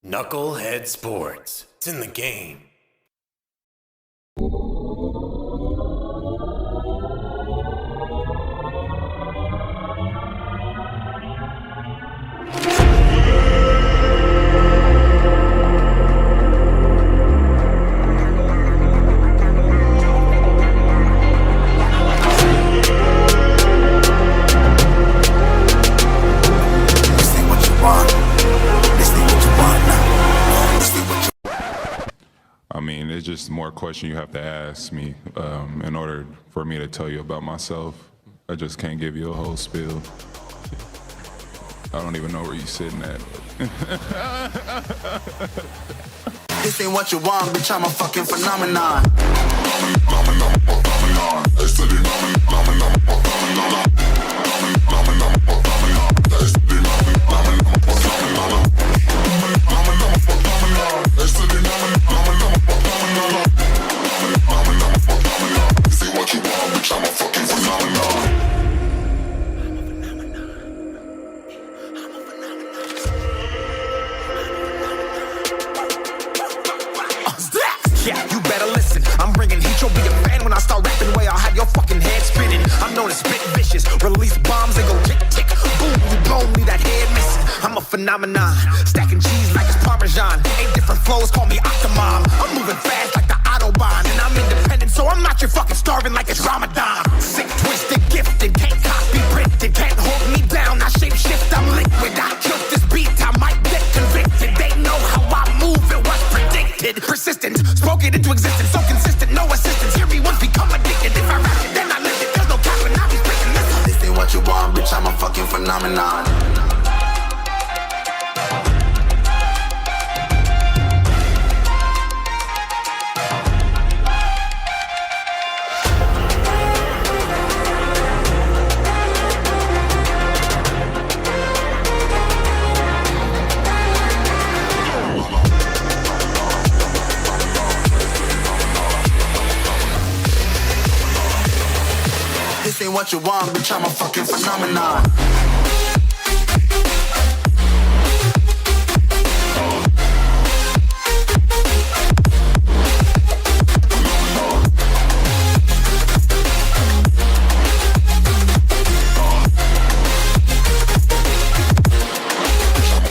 NuKKle HeDD Sports. It's in the game. I mean, it's just more questions you have to ask me in order for me to tell you about myself. I just can't give you a whole spiel. I don't even know where you're sitting at. This ain't what you want, bitch, I'm a fucking phenomenon. Yeah, you better listen. I'm bringing heat. You'll be a fan when I start rapping. Way I'll have your fucking head spinning. I'm known as spit vicious. Release bombs and go tick tick. Boom, you blown me that head missing. I'm a phenomenon. Stacking cheese like it's Parmesan. 8 different flows, call me Octomom. I'm moving fast like the Autobahn. And I'm independent, so I'm not your fucking starving like it's Ramadan. Sick, twisted, gifted. Can't copy, printed. Can't hold me down. I shape shift, I'm liquid. I killed this beat, I might get convicted. They know how I move, it was predicted. Persistent, spoke it into existence. So consistent, no assistance. Hear me once, become addicted. If I rap it, then I live it. There's no cap when I be spitting this. This ain't what you want, bitch, I'm a fucking phenomenon. This ain't what you want, bitch, I'm a fucking phenomenon.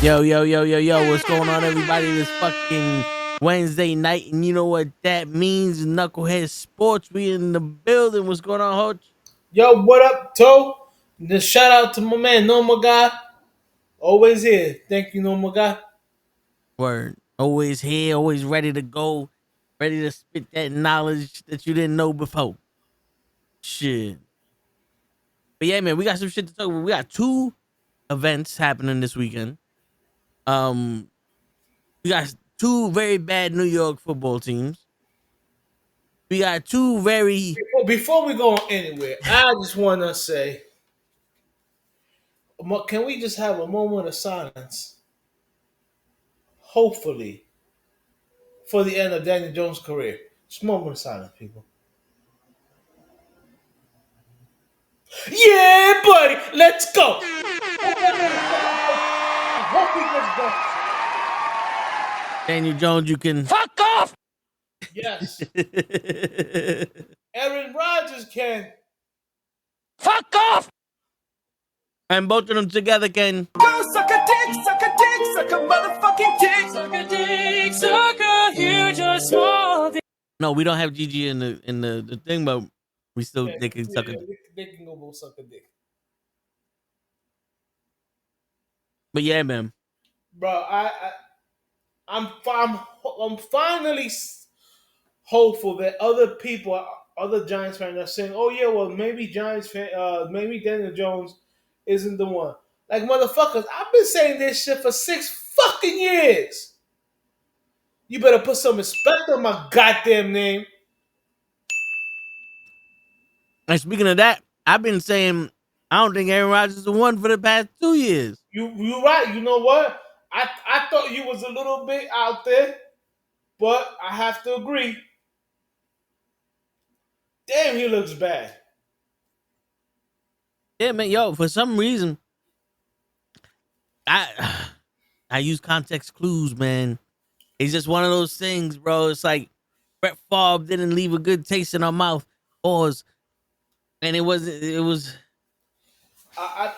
Yo, what's going on, everybody? This fucking Wednesday night, and you know what that means? NuKKle HeDD Sports, we in the building. What's going on, Hoach? Yo, what up, Toe? Just shout out to my man, Normal Guy. Always here. Thank you, Normal Guy. Word. Always here, always ready to go, ready to spit that knowledge that you didn't know before. Shit. But yeah, man, we got some shit to talk about. We got 2 events happening this weekend. We got 2 very bad New York football teams. We got 2 very... Before we go anywhere, I just want to say, can we just have a moment of silence? Hopefully, for the end of Daniel Jones' career. Just a moment of silence, people. Yeah, buddy, let's go. I hope he gets done. Daniel Jones, you can... Fuck off! Yes. Aaron Rodgers can. Fuck off! And both of them together can... Go suck a dick, suck a dick, suck a motherfucking dick. Suck a dick, suck a huge or small dick. No, we don't have Gigi in the thing, but we still they can suck a dick. They can go both suck a dick. But yeah, man. Bro, I'm finally hopeful that other people, other Giants fans, are saying, "Oh yeah, well maybe maybe Daniel Jones isn't the one." Like motherfuckers, I've been saying this shit for 6 fucking years. You better put some respect on my goddamn name. And speaking of that, I've been saying I don't think Aaron Rodgers is the one for the past 2 years. You right. You know what? I thought you was a little bit out there, but I have to agree. Damn, he looks bad. Yeah, man, yo, for some reason, I I use context clues, man. It's just one of those things, bro. It's like Brett Favre didn't leave a good taste in our mouth. Pause. And it was.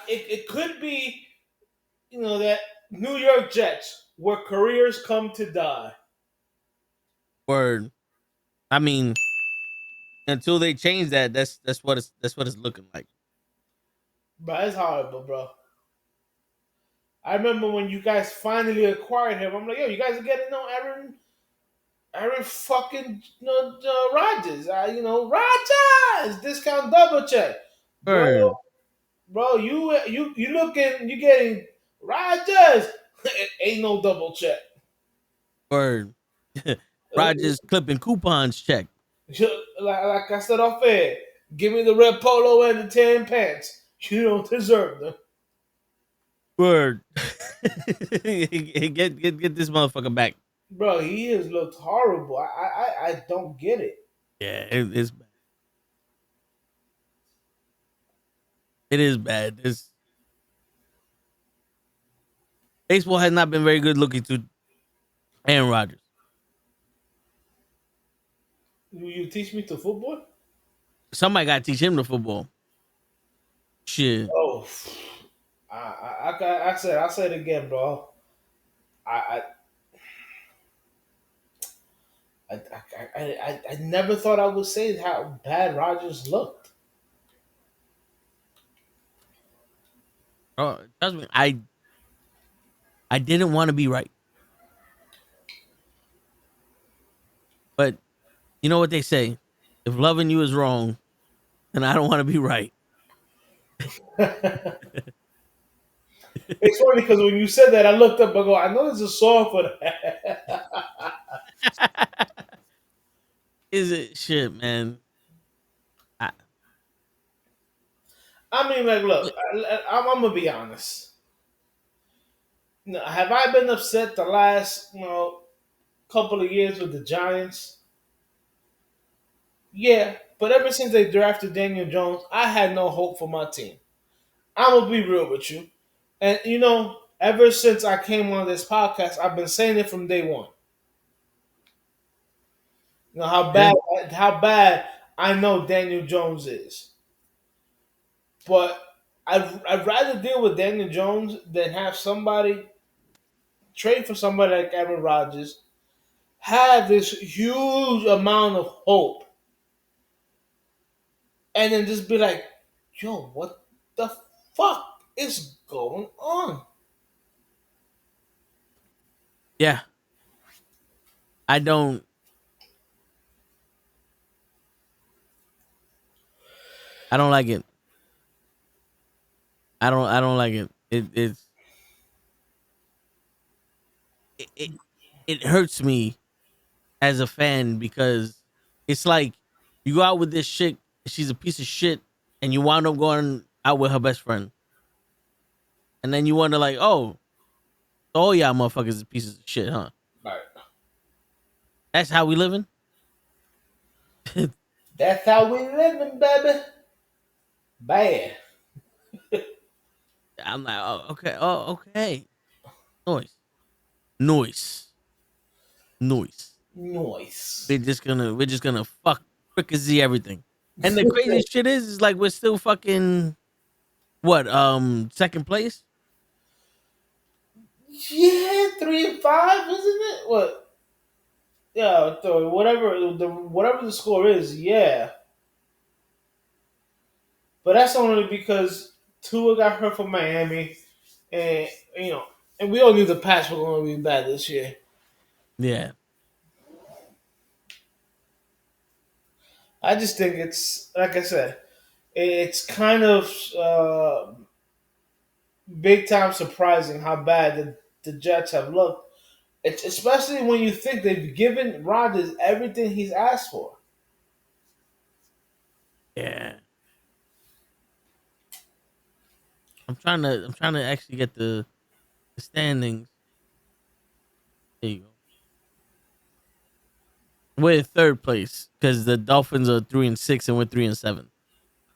It could be, that New York Jets where careers come to die. Word. I mean, until they change that, that's what it's looking like. But it's horrible, bro. I remember when you guys finally acquired him. I'm like, yo, you guys are getting Aaron fucking Rodgers. Rodgers discount double check, Word. bro. You getting Rodgers. Ain't no double check. Word. Rogers clipping coupons check. Like I said off air, give me the red polo and the tan pants. You don't deserve them. Word. get this motherfucker back. Bro, he has looked horrible. I don't get it. Yeah, it's bad. It is bad. Baseball has not been very good looking to Aaron Rodgers. You teach me to football? Somebody got to teach him the football. Shit. Oh, I said it again, bro. I I never thought I would say how bad Rodgers looked. Oh, trust me, I didn't want to be right. But you know what they say? If loving you is wrong, then I don't want to be right. It's funny because when you said that, I looked up and go, I know there's a song for that. Is it shit, man? I mean, like, look, I'm gonna be honest. Have I been upset the last, couple of years with the Giants? Yeah, but ever since they drafted Daniel Jones, I had no hope for my team. I'm gonna be real with you, and ever since I came on this podcast, I've been saying it from day one. You know how bad I know Daniel Jones is, but I'd rather deal with Daniel Jones than have somebody trade for somebody like Aaron Rodgers, have this huge amount of hope, and then just be like, yo, what the fuck is going on? Yeah. I don't like it. I don't like it. It hurts me as a fan because it's like you go out with this chick, she's a piece of shit, and you wind up going out with her best friend. And then you wonder like, oh, all y'all motherfuckers is pieces of shit, huh? Right. That's how we living? That's how we living, baby. Bad. I'm like, oh, okay. Oh, okay. Noise. Noise. Noise. Noise. We're just gonna fuck fricassee everything. And the craziest shit is like we're still fucking what, second place? Yeah, 3-5, isn't it? What? Yeah, so whatever the score is, yeah. But that's only because Tua got hurt for Miami, and and we all knew the Pats were going to be bad this year. Yeah. I just think it's like I said, it's kind of big time surprising how bad the Jets have looked. It's especially when you think they've given Rodgers everything he's asked for. Yeah. I'm trying to actually get the standings. There you go. We're in third place because the Dolphins are 3-6 and we're 3-7. So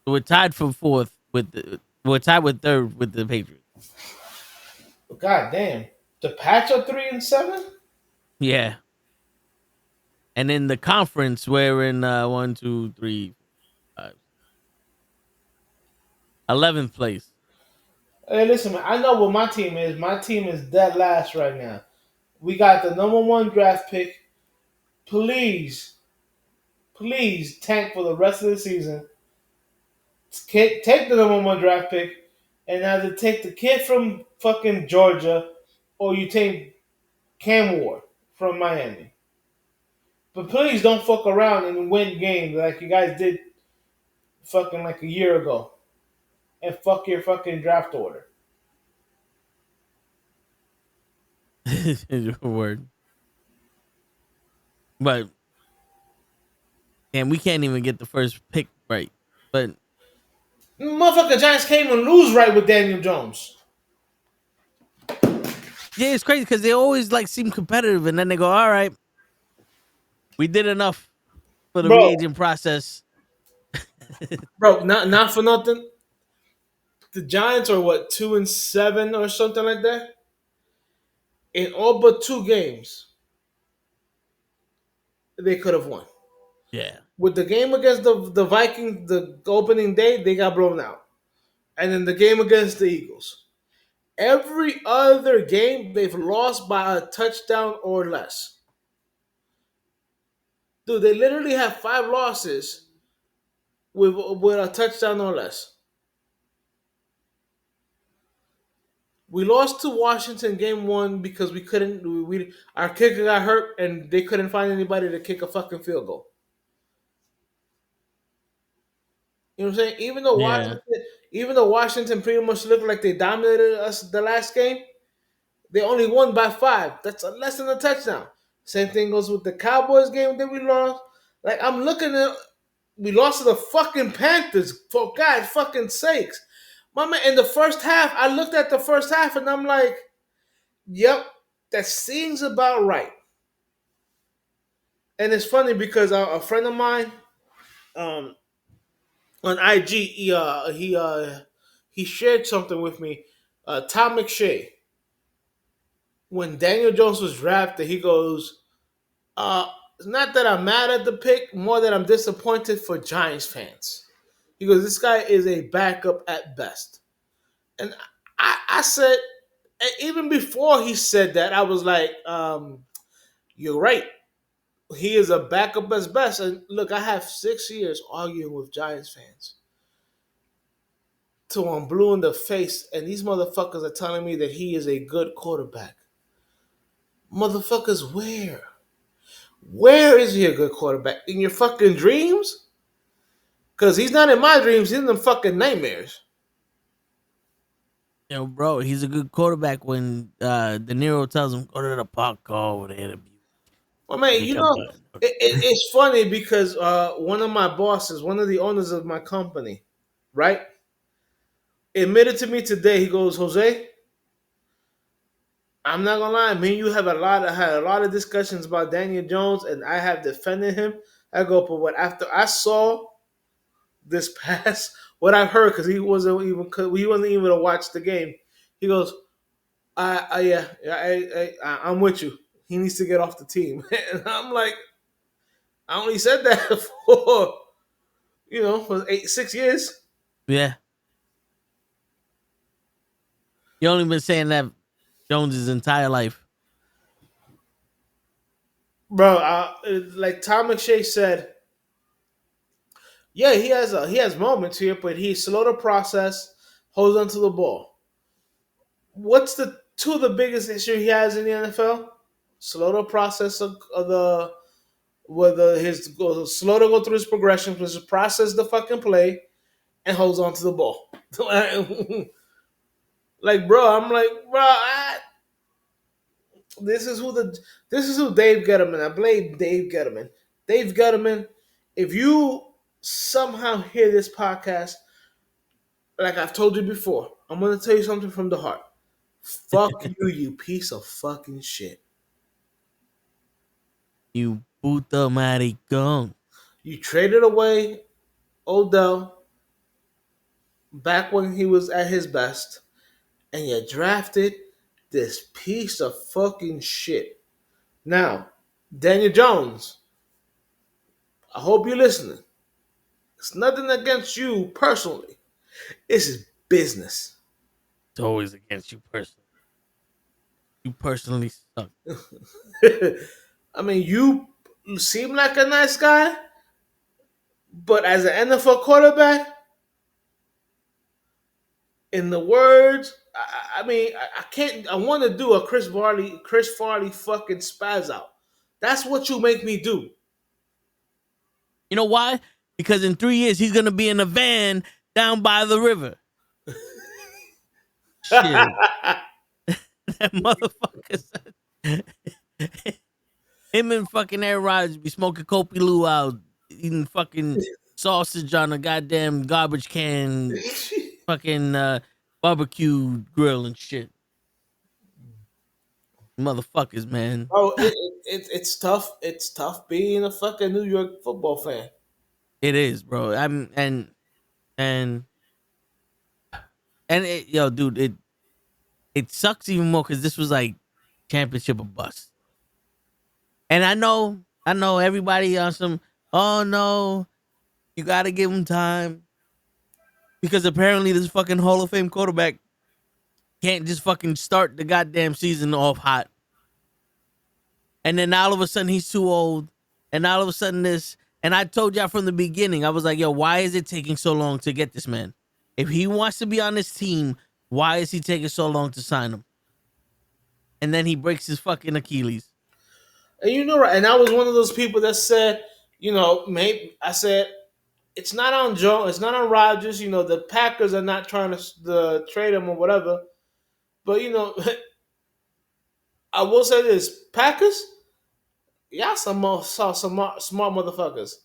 we're tied for fourth we're tied with third with the Patriots. God damn. The Pats are 3-7. Yeah. And in the conference, we're in 1, 2, 3, 5, 11th place. Hey, listen, man. I know what my team is. My team is dead last right now. We got the number one draft pick. Please, please tank for the rest of the season. Take the number one draft pick, and either take the kid from fucking Georgia, or you take Cam Ward from Miami. But please don't fuck around and win games like you guys did fucking like a year ago, and fuck your fucking draft order. Word. But and we can't even get the first pick right. But Motherfucker, Giants can't even lose right with Daniel Jones. yeah, it's crazy because they always like seem competitive, and then they go, "All right, we did enough for the Bro, reagent process." bro, not for nothing. The Giants are what, 2-7 or something like that? In all but two games, they could have won. Yeah, With the game against the Vikings, the opening day, they got blown out. And then the game against the Eagles. Every other game, they've lost by a touchdown or less. Dude, they literally have 5 losses with a touchdown or less. We lost to Washington game one because we couldn't. Our kicker got hurt and they couldn't find anybody to kick a fucking field goal. You know what I'm saying? yeah, Even though Washington pretty much looked like they dominated us the last game, they only won by 5. That's less than a touchdown. Same thing goes with the Cowboys game that we lost. Like I'm looking at, we lost to the fucking Panthers for God's fucking sakes. My man, in the first half, I looked at the first half and I'm like, yep, that seems about right. And it's funny because a friend of mine, um, on IG, he shared something with me. Tom McShay, when Daniel Jones was drafted, he goes, "It's not that I'm mad at the pick, more that I'm disappointed for Giants fans." He goes, "This guy is a backup at best," and I said, even before he said that, I was like, "You're right. He is a backup at best." And look, I have 6 years arguing with Giants fans till I'm blue in the face, and these motherfuckers are telling me that he is a good quarterback. Motherfuckers, where? Where is he a good quarterback? In your fucking dreams? Because he's not in my dreams, he's in them fucking nightmares. yo, bro, he's a good quarterback when De Niro tells him go to the park over there to Well, man, pick up a it's funny because one of my bosses, one of the owners of my company, right, admitted to me today, he goes, "Jose, I'm not gonna lie, me and you have had a lot of discussions about Daniel Jones, and I have defended him." I go, "But what after I saw this pass, what I heard, because he wasn't even to watch the game." He goes, yeah, I'm with you. He needs to get off the team." And I'm like, I only said that for for 6 years, yeah. You only been saying that Jones' entire life. bro. Like Tom McShay said, yeah, he has moments here, but he's slow to process, holds onto the ball. What's the two of the biggest issue he has in the NFL? Slow to process of the whether his slow to go through his progressions, which is process the fucking play and holds on to the ball. Like, bro, I'm like, bro, this is who Dave Gettleman. I blame Dave Gettleman. Dave Gettleman, if you somehow hear this podcast, like I've told you before, I'm gonna tell you something from the heart. Fuck you, you piece of fucking shit. You puta maricón. You traded away Odell back when he was at his best, and you drafted this piece of fucking shit. Now, Daniel Jones, I hope you're listening. It's nothing against you personally. This is business. It's always against you personally. You personally suck. I mean, you seem like a nice guy, but as an NFL quarterback, in the words, I can't. I want to do a Chris Farley fucking spaz out. That's what you make me do. You know why? Because in 3 years he's gonna be in a van down by the river. Shit, that motherfucker said. Him and fucking Aaron Rodgers be smoking Kopi Luau, eating fucking sausage on a goddamn garbage can, fucking barbecue grill and shit. Motherfuckers, man. Oh, it's tough. It's tough being a fucking New York football fan. It is, bro. I'm and yo, dude, it sucks even more because this was like championship or bust. And I know everybody on some. Oh no, you got to give him time because apparently this fucking Hall of Fame quarterback can't just fucking start the goddamn season off hot. And then all of a sudden he's too old, and all of a sudden this. And I told y'all from the beginning, I was like, yo, why is it taking so long to get this man? If he wants to be on this team, why is he taking so long to sign him? And then he breaks his fucking Achilles. And you know, right? And I was one of those people that said, maybe I said it's not on Joe, it's not on Rodgers. The Packers are not trying to trade him or whatever. But I will say this: Packers, y'all saw some smart motherfuckers.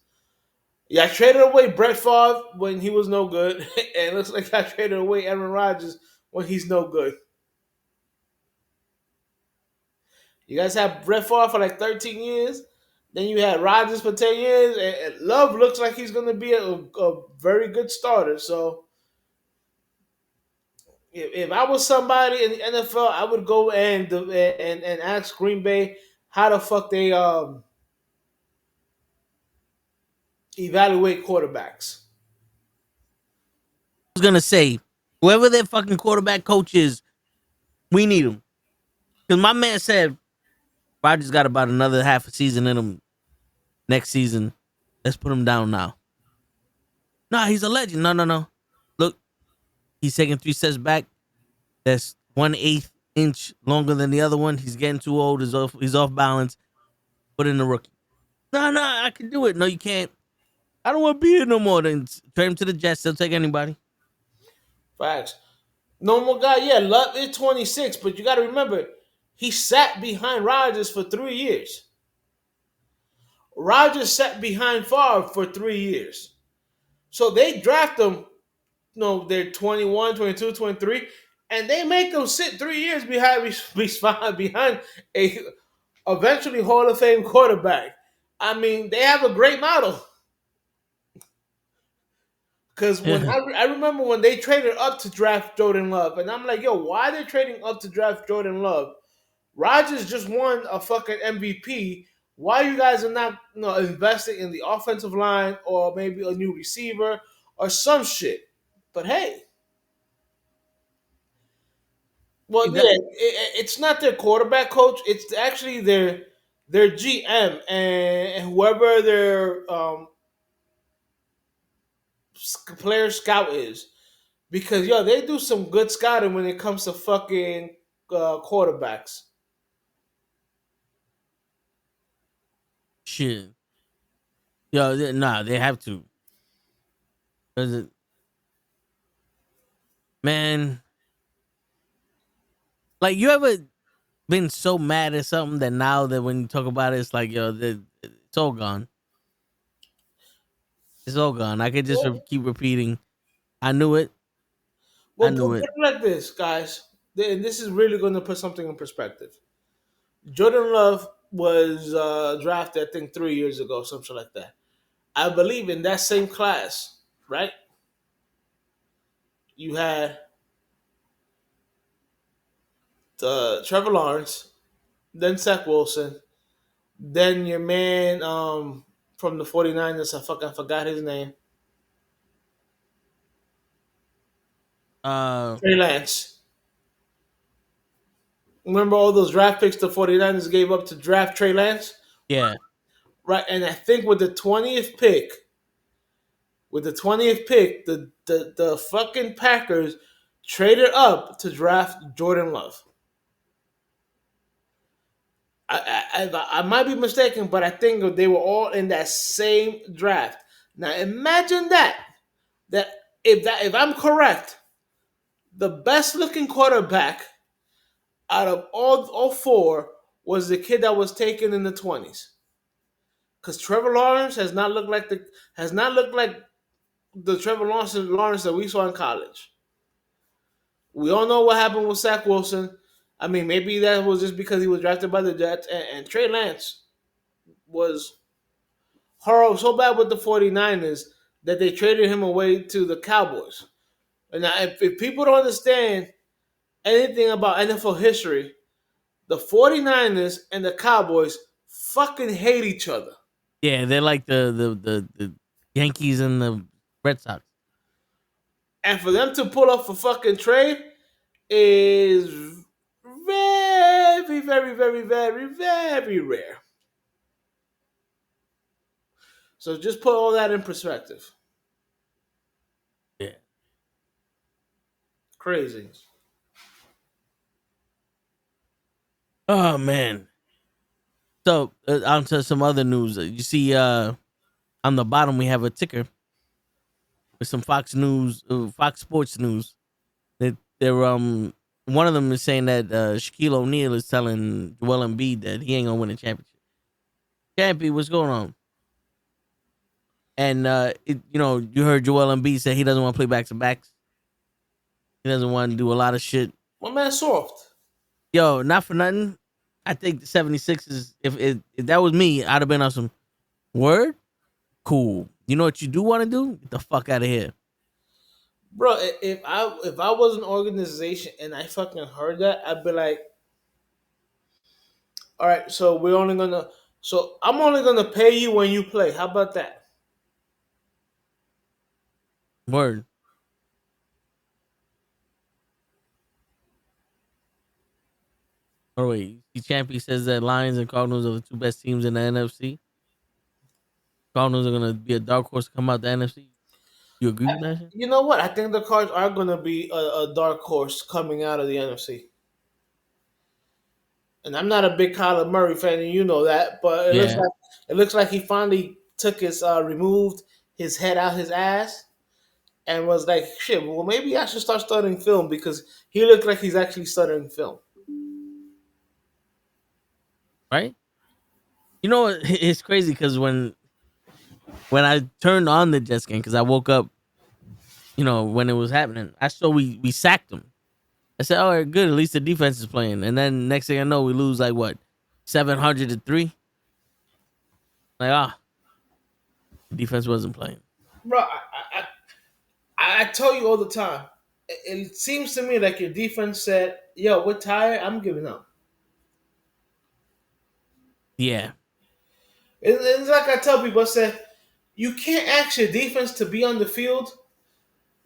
Yeah, I traded away Brett Favre when he was no good, and it looks like I traded away Aaron Rodgers when he's no good. You guys have Brett Favre for like 13 years. Then you had Rodgers for 10 years. And Love looks like he's going to be a very good starter. So if I was somebody in the NFL, I would go and ask Green Bay how the fuck they evaluate quarterbacks. I was going to say, whoever their fucking quarterback coach is, we need him. Because my man said Rodgers got about another half a season in him next season. Let's put him down now. Nah, he's a legend. No. Look, he's taking 3 steps back. That's 1/8 inch longer than the other one. He's getting too old. He's off balance. Put in the rookie. No, I can do it. No, you can't. I don't want to be here no more. Then trade him to the Jets. They'll take anybody. Facts. Normal guy, yeah, Love is 26, but you got to remember, he sat behind Rodgers for 3 years. Rodgers sat behind Favre for 3 years. So they draft them, they're 21, 22, 23, and they make them sit 3 years behind a eventually Hall of Fame quarterback. I mean, they have a great model. Because when I remember when they traded up to draft Jordan Love, and I'm like, yo, why are they trading up to draft Jordan Love? Rodgers just won a fucking MVP. Why you guys are not investing in the offensive line or maybe a new receiver or some shit? But hey, well, yeah, it's not their quarterback coach. It's actually their GM and whoever their player scout is. Because, they do some good scouting when it comes to fucking quarterbacks. Shit. Yo, they have to. Man, like, you ever been so mad at something that now that when you talk about it, it's like, yo, it's all gone. It's all gone. I could just keep repeating. I knew it. Well, I knew put it. it like this, guys. And this is really going to put something in perspective. Jordan Love was drafted, I think, 3 years ago, something like that. I believe in that same class, right? You had Trevor Lawrence, then Zach Wilson, then your man from the 49ers, I forgot his name. Uh, Trey Lance. Remember all those draft picks the 49ers gave up to draft Trey Lance? yeah, Right, and I think with the 20th pick, the fucking Packers traded up to draft Jordan Love. I might be mistaken, but I think they were all in that same draft. Now imagine that if I'm correct, the best looking quarterback out of all four was the kid that was taken in the 20s. Because Trevor Lawrence has not looked like the Trevor Lawrence that we saw in college. We all know what happened with Zach Wilson. I mean, maybe that was just because he was drafted by the Jets, and Trey Lance was horrible, so bad with the 49ers that they traded him away to the Cowboys. And now, if people don't understand anything about NFL history, the 49ers and the Cowboys fucking hate each other. yeah. They're like the Yankees and the Red Sox. And for them to pull off a fucking trade is very, very, very, very, very rare. So just put all that in perspective. Yeah. Crazy. Oh man. So on to some other news. You see, on the bottom we have a ticker with some Fox News, Fox Sports News. They're one of them is saying that Shaquille O'Neal is telling Joel Embiid that he ain't gonna win a championship. Champy, what's going on? And you heard Joel Embiid say he doesn't want to play back to backs. He doesn't want to do a lot of shit. My man soft. Yo, not for nothing. I think the 76ers, if that was me, I'd have been on some word. Cool. You know what you do want to do? Get the fuck out of here. Bro, if I was an organization and I fucking heard that, I'd be like, all right, so I'm only gonna pay you when you play. How about that? Word. Oh wait, Champy says that Lions and Cardinals are the two best teams in the NFC. Cardinals are gonna be a dark horse to come out the NFC. You agree with that shit? You know what? I think the Cards are gonna be a dark horse coming out of the NFC. And I'm not a big Kyler Murray fan, and you know that. But Yeah. it looks like he finally took his removed his head out his ass and was like, shit. Well, maybe I should start studying film because he looked like he's actually studying film. Right? You know what? It's crazy because when I turned on the Jets game, because I woke up, when it was happening, I saw we sacked them. I said, "All right, good. At least the defense is playing." And then next thing I know, we lose like what, 703. Like defense wasn't playing. Bro, I tell you all the time. It seems to me like your defense said, "Yo, we're tired. I'm giving up." Yeah, It's like I tell people, I said, you can't ask your defense to be on the field.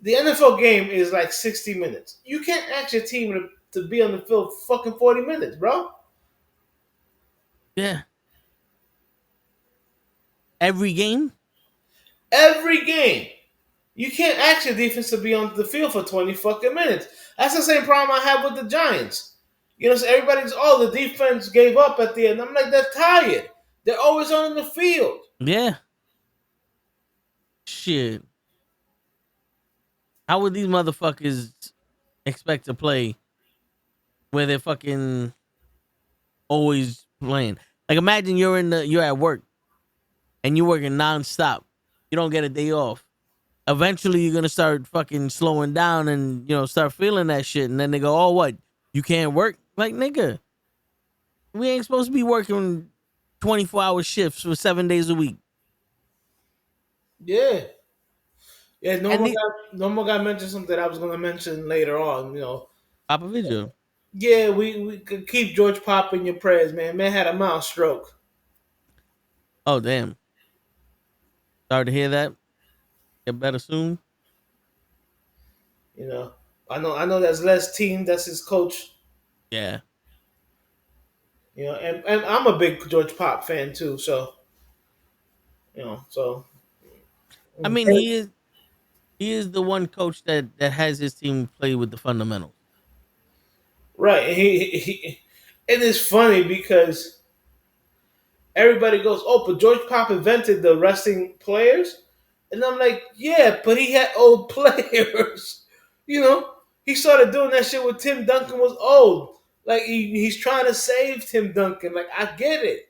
The NFL game is like 60 minutes. You can't ask your team to be on the field fucking 40 minutes, bro. yeah. Every game. Every game. You can't ask your defense to be on the field for 20 fucking minutes. That's the same problem I have with the Giants. So everybody's, the defense gave up at the end. I'm like, they're tired. They're always on the field. Yeah. Shit. How would these motherfuckers expect to play where they're fucking always playing? Like imagine you're at work and you're working nonstop. You don't get a day off. Eventually you're gonna start fucking slowing down and start feeling that shit. And then they go, "Oh, what? You can't work?" Like, nigga, we ain't supposed to be working 24-hour shifts for 7 days a week. Yeah. Yeah, And normal guy mentioned something that I was going to mention later on. Pop a video. Yeah, we could keep George Pop in your prayers, man. Man had a mild stroke. Oh damn! Sorry to hear that. Get better soon. You know, I know that's Les team. That's his coach. Yeah. You know, and I'm a big George Pop fan too. So so I mean, he is the one coach that has his team play with the fundamentals. right. And and it's funny because everybody goes, "Oh, but George Pop invented the resting players," and I'm like, "Yeah, but he had old players." you know, he started doing that shit when Tim Duncan was old. Like he's trying to save Tim Duncan. Like I get it.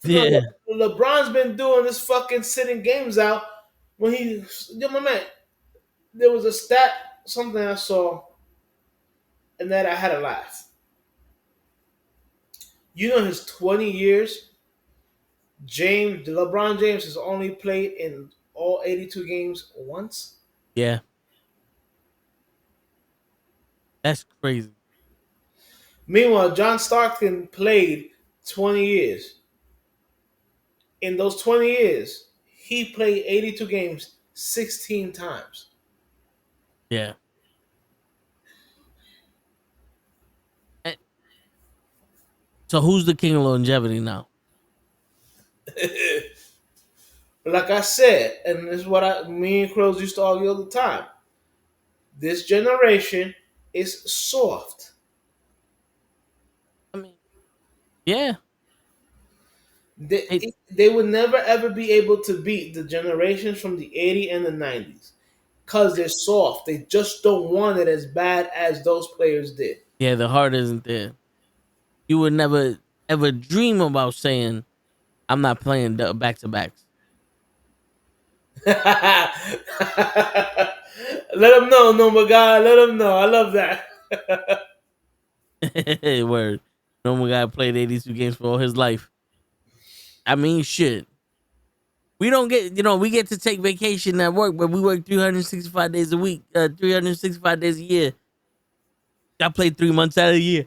Yeah. LeBron's been doing this fucking sitting games out when my man. There was a stat, something I saw, and that I had a laugh. You know, his 20 years, LeBron James has only played in all 82 games once. Yeah. That's crazy. Meanwhile, John Stockton played 20 years. In those 20 years, he played 82 games 16 times. Yeah. Eh, So who's the king of longevity now? Like I said, and this is what me and Crows used to argue all the time. This generation is soft. I mean, yeah. They, It, they would never ever be able to beat the generations from the 80s and the 90s because they're soft. They just don't want it as bad as those players did. yeah, the heart isn't there. You would never ever dream about saying, "I'm not playing back to backs." Let them know, no, my guy. Let them know. I love that. Word. Normal guy played 82 games for all his life. I mean, shit. We don't get, we get to take vacation at work, but we work 365 days a week, 365 days a year. I played 3 months out of the year.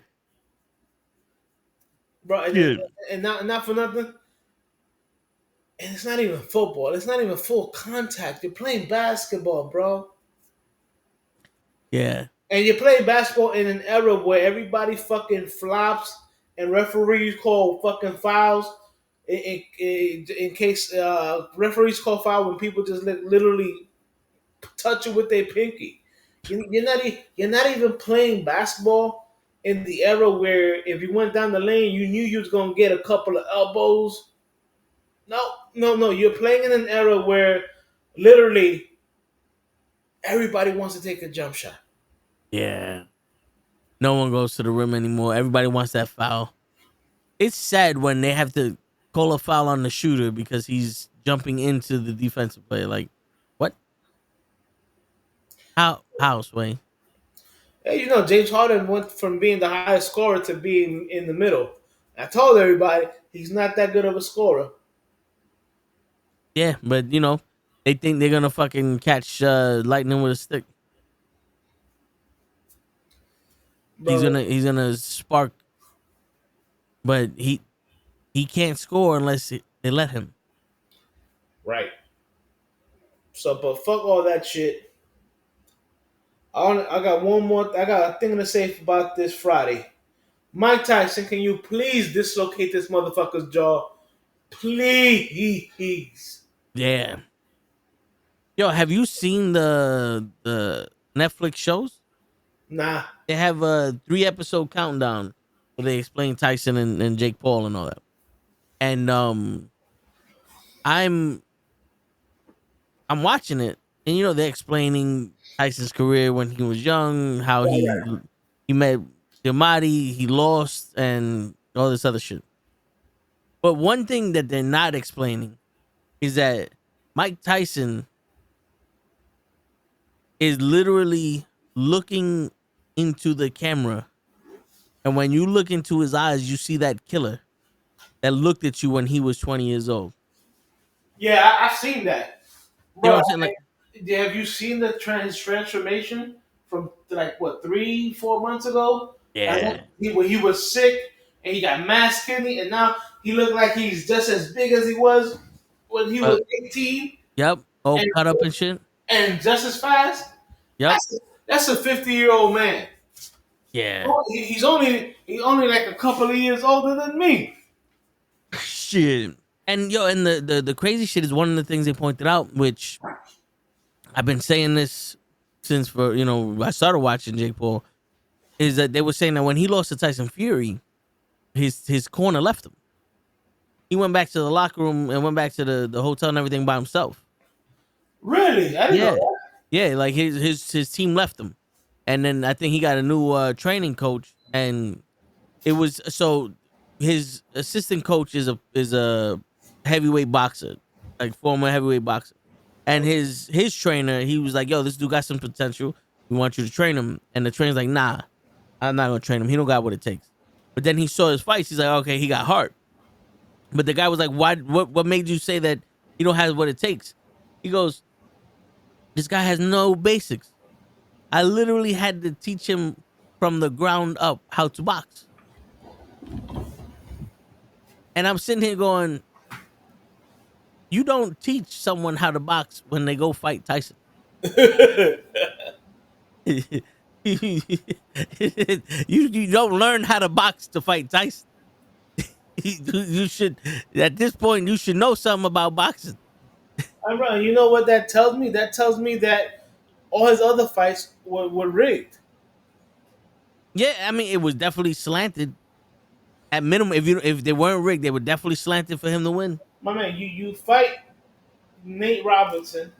Bro, Shit. and not for nothing. And it's not even football. It's not even full contact. You're playing basketball, bro. Yeah. And you're playing basketball in an era where everybody fucking flops and referees call fucking fouls in case referees call foul when people just literally touch it with their pinky. You're not even playing basketball in the era where if you went down the lane, you knew you was gonna get a couple of elbows. No. You're playing in an era where literally everybody wants to take a jump shot. Yeah. No one goes to the rim anymore. Everybody wants that foul. It's sad when they have to call a foul on the shooter because he's jumping into the defensive player. Like, what? How, Sway? Hey, James Harden went from being the highest scorer to being in the middle. I told everybody he's not that good of a scorer. Yeah, but they think they're gonna fucking catch lightning with a stick. He's Bro, gonna spark, but he can't score unless they let him. right. So, but fuck all that shit. I got one more. I got a thing to say about this Friday. Mike Tyson, can you please dislocate this motherfucker's jaw? Please. Yeah. Yo, have you seen the Netflix shows? Nah. They have a 3 episode countdown where they explain Tyson and Jake Paul and all that. And I'm watching it, and they're explaining Tyson's career when he was young, how he met Yamati, he lost, and all this other shit. But one thing that they're not explaining is that Mike Tyson is literally looking into the camera, and when you look into his eyes, you see that killer that looked at you when he was 20 years old. Yeah, I've seen that. You know Bro, what I'm saying? Like, have you seen his transformation from like what 3-4 months ago. Yeah. He was sick and he got mass kidney, and now he looked like he's just as big as he was when he was 18, Yep. All and, cut up and shit. and just as fast. Yep. That's a 50-year-old man. Yeah. He's only like a couple of years older than me. Shit. And the crazy shit is one of the things they pointed out, which I've been saying this since I started watching Jake Paul, is that they were saying that when he lost to Tyson Fury, his corner left him. He went back to the locker room and went back to the hotel and everything by himself. Really? I didn't know that. Yeah, like his team left him. And then I think he got a new training coach, and it was so his assistant coach is a heavyweight boxer, like former heavyweight boxer. And his trainer, he was like, "Yo, this dude got some potential. We want you to train him." And the trainer's like, "Nah, I'm not gonna train him. He don't got what it takes." But then he saw his fights. He's like, "Okay, he got heart." But the guy was like, "Why? What made you say that he don't have what it takes?" He goes, "This guy has no basics. I literally had to teach him from the ground up how to box." And I'm sitting here going, you don't teach someone how to box when they go fight Tyson. you don't learn how to box to fight Tyson. You should, at this point, you should know something about boxing. You know what that tells me? That tells me that all his other fights were rigged. Yeah, I mean, it was definitely slanted. At minimum, if they weren't rigged, they were definitely slanted for him to win. My man, you fight Nate Robinson.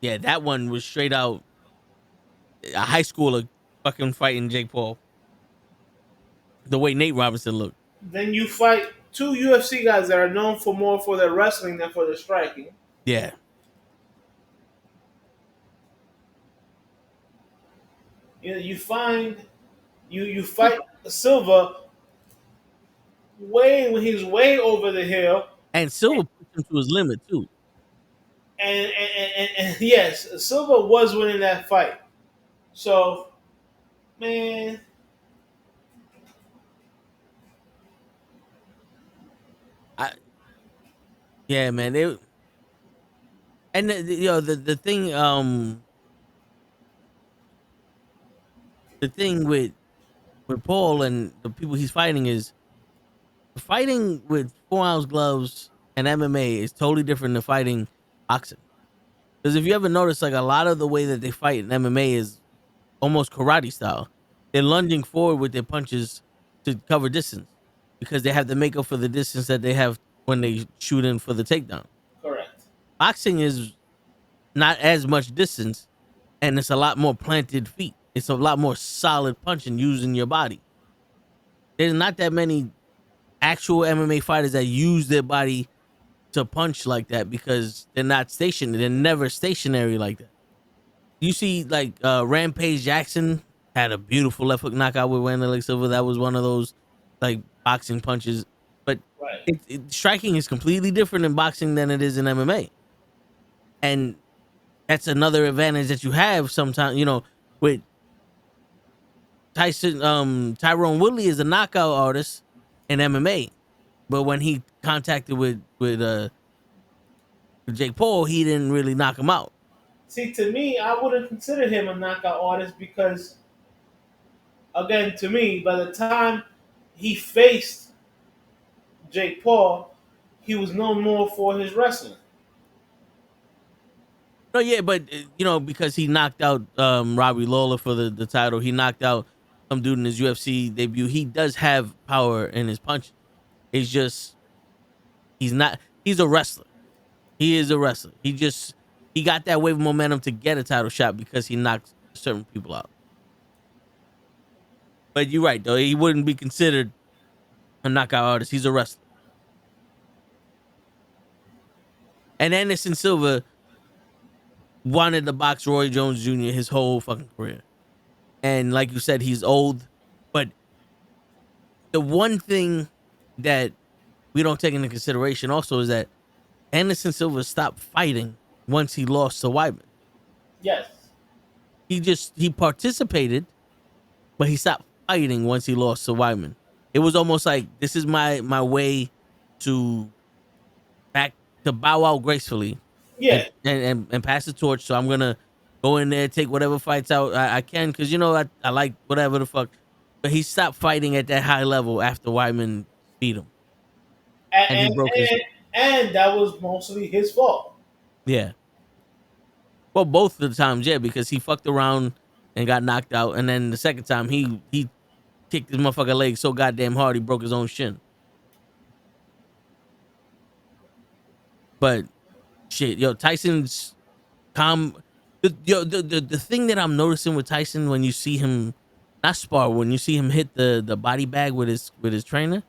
Yeah, that one was straight out a high schooler fucking fighting Jake Paul. The way Nate Robinson looked. Then you fight two UFC guys that are known for more for their wrestling than for their striking. Yeah. You fight Silva when he's way over the hill. And Silva pushed him to his limit too. And yes, Silva was winning that fight. So, man, Yeah, man. The thing with Paul and the people he's fighting is fighting with 4-ounce gloves and MMA is totally different than fighting boxing. Because if you ever notice, like a lot of the way that they fight in MMA is almost karate style. They're lunging forward with their punches to cover distance because they have to make up for the distance that they have when they shoot in for the takedown. correct. Boxing is not as much distance, and it's a lot more planted feet. It's a lot more solid punching using your body. There's not that many actual MMA fighters that use their body to punch like that because they're not stationary. They're never stationary like that. You see, like Rampage Jackson had a beautiful left hook knockout with Wanderlei Silva. That was one of those like boxing punches. But Right. striking is completely different in boxing than it is in MMA. And that's another advantage that you have sometimes, with Tyrone Woodley is a knockout artist in MMA. But when he contacted with Jake Paul, he didn't really knock him out. See, to me, I wouldn't consider him a knockout artist because, again, to me, by the time he faced Jake Paul, he was known more for his wrestling. No, yeah, but because he knocked out Robbie Lawler for the title, he knocked out some dude in his UFC debut. He does have power in his punch. It's just he's a wrestler. He is a wrestler. He got that wave of momentum to get a title shot because he knocked certain people out. But you're right, though. He wouldn't be considered a knockout artist. He's a wrestler. And Anderson Silva wanted to box Roy Jones Jr. his whole fucking career. And like you said, he's old. But the one thing that we don't take into consideration also is that Anderson Silva stopped fighting once he lost to Weidman. Yes. he participated, but he stopped fighting once he lost to Weidman. It was almost like this is my way to back to bow out gracefully Yeah, and pass the torch. So I'm gonna go in there, take whatever fights out I can, because I like whatever the fuck. But he stopped fighting at that high level after Weidman beat him, and he and broke his and that was mostly his fault. yeah. Well, both of the times, yeah, because he fucked around and got knocked out, and then the second time he kicked his motherfucking leg so goddamn hard he broke his own shin. But shit, yo, Tyson's calm. The thing that I'm noticing with Tyson when you see him not spar, when you see him hit the body bag with his trainer,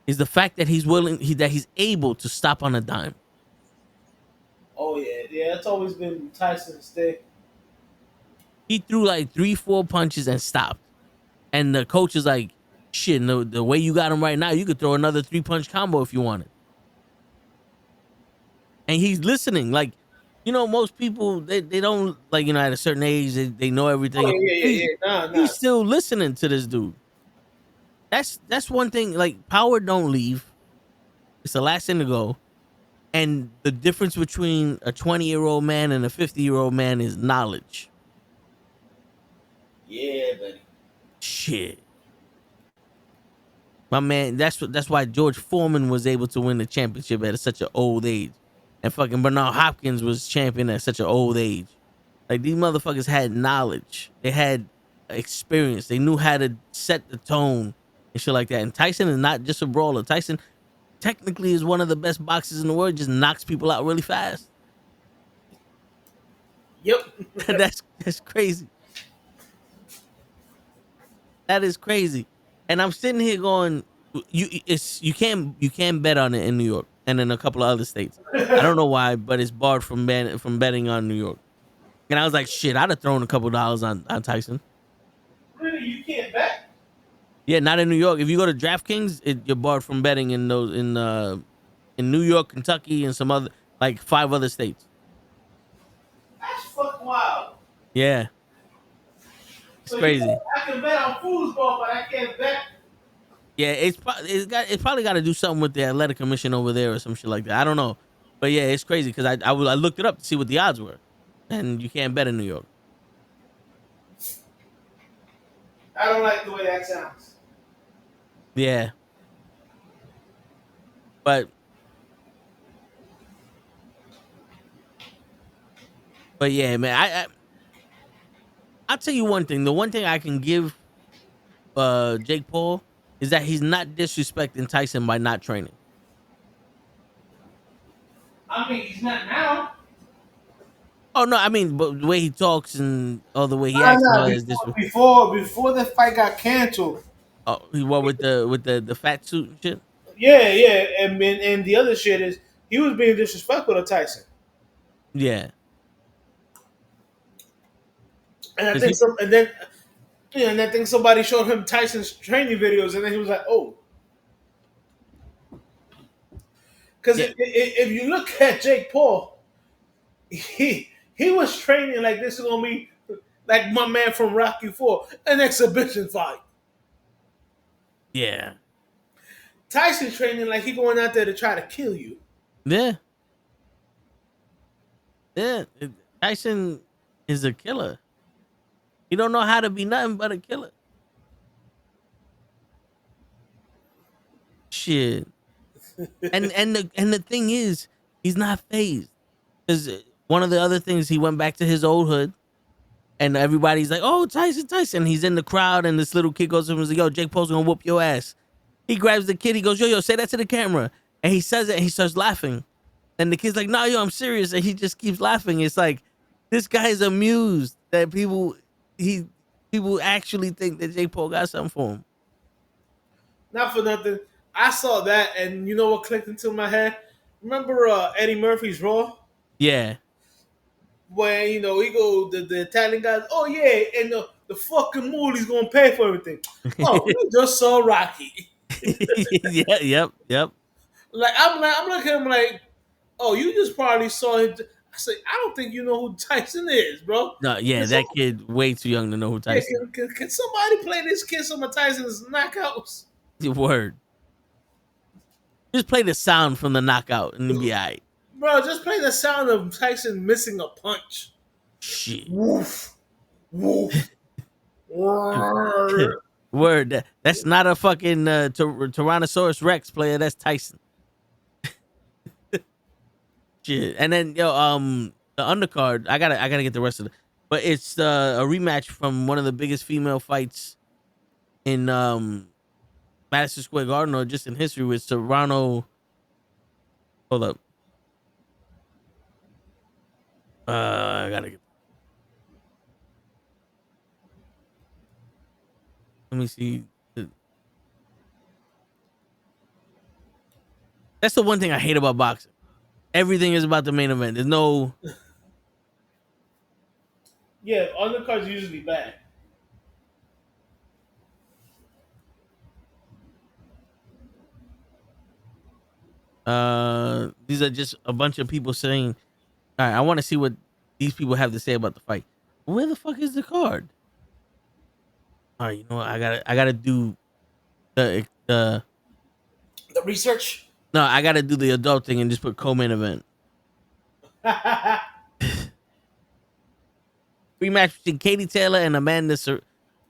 is the fact that he's able to stop on a dime. Oh yeah, that's always been Tyson's thing. He threw like 3-4 punches and stopped. And the coach is like, shit, no, the way you got him right now, you could throw another 3-punch combo if you wanted. And he's listening. Like, most people, they don't, like, at a certain age, they know everything. Oh yeah. Nah. He's still listening to this dude. That's one thing. Like, power don't leave. It's the last thing to go. And the difference between a 20-year-old man and a 50-year-old man is knowledge. Yeah, buddy. Shit. My man, that's why George Foreman was able to win the championship at such an old age. And fucking Bernard Hopkins was champion at such an old age. Like, these motherfuckers had knowledge. They had experience. They knew how to set the tone and shit like that. And Tyson is not just a brawler. Tyson technically is one of the best boxers in the world. Just knocks people out really fast. Yep. That's crazy. That is crazy. And I'm sitting here going, you can't bet on it in New York and in a couple of other states. I don't know why, but it's barred from betting on New York. And I was like, shit, I'd have thrown a couple dollars on Tyson. Really, you can't bet? Yeah, not in New York. If you go to DraftKings, you're barred from betting in New York, Kentucky, and some other, like 5 other states. That's fucking wild. Yeah. It's crazy. I can bet on foosball, but I can't bet. Yeah, it's probably got to do something with the athletic commission over there or some shit like that. I don't know, but yeah, it's crazy because I looked it up to see what the odds were, and you can't bet in New York. I don't like the way that sounds. Yeah, but yeah, man, I'll tell you one thing. The one thing I can give Jake Paul is that he's not disrespecting Tyson by not training. I mean, he's not now. Oh no, I mean, but the way he talks and all the way he acts is this. Before the fight got canceled. Oh, he wore with the fat suit and shit. Yeah, and the other shit is he was being disrespectful to Tyson. Yeah, and I think and I think somebody showed him Tyson's training videos, and then he was like, "Oh." Because if you look at Jake Paul, he was training like this is gonna be like my man from Rocky IV, an exhibition fight. Yeah. Tyson training like he going out there to try to kill you. Yeah. Yeah. Tyson is a killer. He don't know how to be nothing but a killer. Shit. And the thing is, he's not fazed. Because one of the other things, he went back to his old hood, and everybody's like, "Oh, Tyson!" He's in the crowd, and this little kid goes to him and says, "Yo, Jake Paul's gonna whoop your ass." He grabs the kid. He goes, "Yo, say that to the camera," and he says it, and he starts laughing. And the kid's like, "No, yo, I'm serious," and he just keeps laughing. It's like this guy is amused that people actually think that Jake Paul got something for him. Not for nothing. I saw that, and you know what clicked into my head? Remember Eddie Murphy's Raw? Yeah. When, he go, the Italian guys, "Oh, yeah, and the fucking Mooley's going to pay for everything." Oh, we just saw Rocky. Yeah, yep. I'm looking at him like, oh, you just probably saw him. I said, I don't think you know who Tyson is, bro. No, yeah, Can that kid way too young to know who yeah, Tyson. can somebody play this kid some of Tyson's knockouts? Word. Just play the sound from the knockout and it'll be all right. Bro, just play the sound of Tyson missing a punch. Shit. Woof. Woof. Word. Word. That's not a fucking Tyrannosaurus Rex player. That's Tyson. Shit. And then the undercard. I gotta get the rest of it. But it's a rematch from one of the biggest female fights in Madison Square Garden or just in history with Serrano. Hold up. I gotta get. Let me see. That's the one thing I hate about boxing. Everything is about the main event. There's no. Yeah, undercards usually bad. These are just a bunch of people saying, "All right, I want to see what these people have to say about the fight." Where the fuck is the card? All right, you know what? I gotta do the. The research. No, I gotta do the adult thing and just put co-main event. Rematch between Katie Taylor and Amanda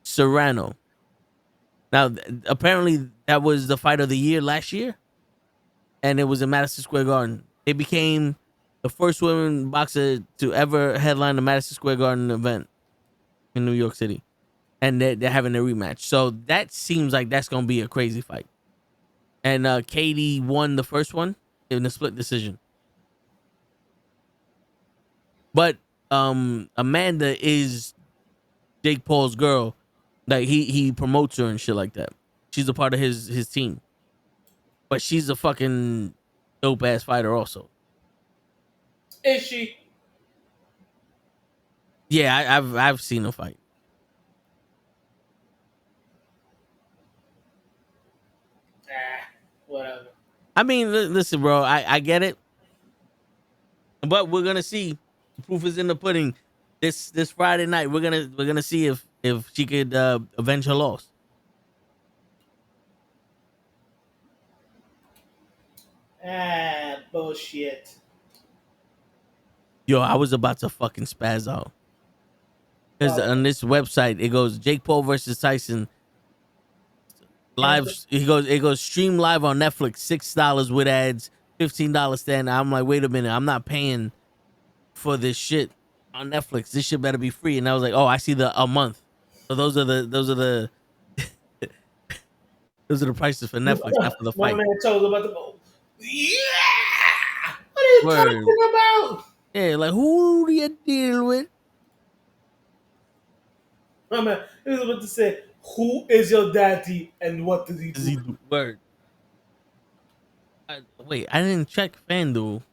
Serrano. Now, apparently, that was the fight of the year last year, and it was in Madison Square Garden. They became the first women boxer to ever headline the Madison Square Garden event in New York City, and they're having a rematch. So that seems like that's gonna be a crazy fight. And Katie won the first one in a split decision, but Amanda is Jake Paul's girl. Like he promotes her and shit like that. She's a part of his team. But she's a fucking dope ass fighter also. Is she? Yeah, I've seen her fight. Whatever. I mean, listen, bro, I get it. But we're gonna see. The proof is in the pudding. This Friday night, we're gonna see if she could avenge her loss. Bullshit. Yo, I was about to fucking spaz out. Because on this website, it goes Jake Paul versus Tyson live. It goes stream live on Netflix, $6 with ads, $15 stand. I'm like, wait a minute, I'm not paying for this shit on Netflix. This shit better be free. And I was like, oh, I see a month. So those are the those are the prices for Netflix after the My fight. man told about to go. Yeah. What are you Word. talking about? Yeah, like who do you deal with? My man, he was about to say, "Who is your daddy and what does he do?" Word. Wait, I didn't check FanDuel.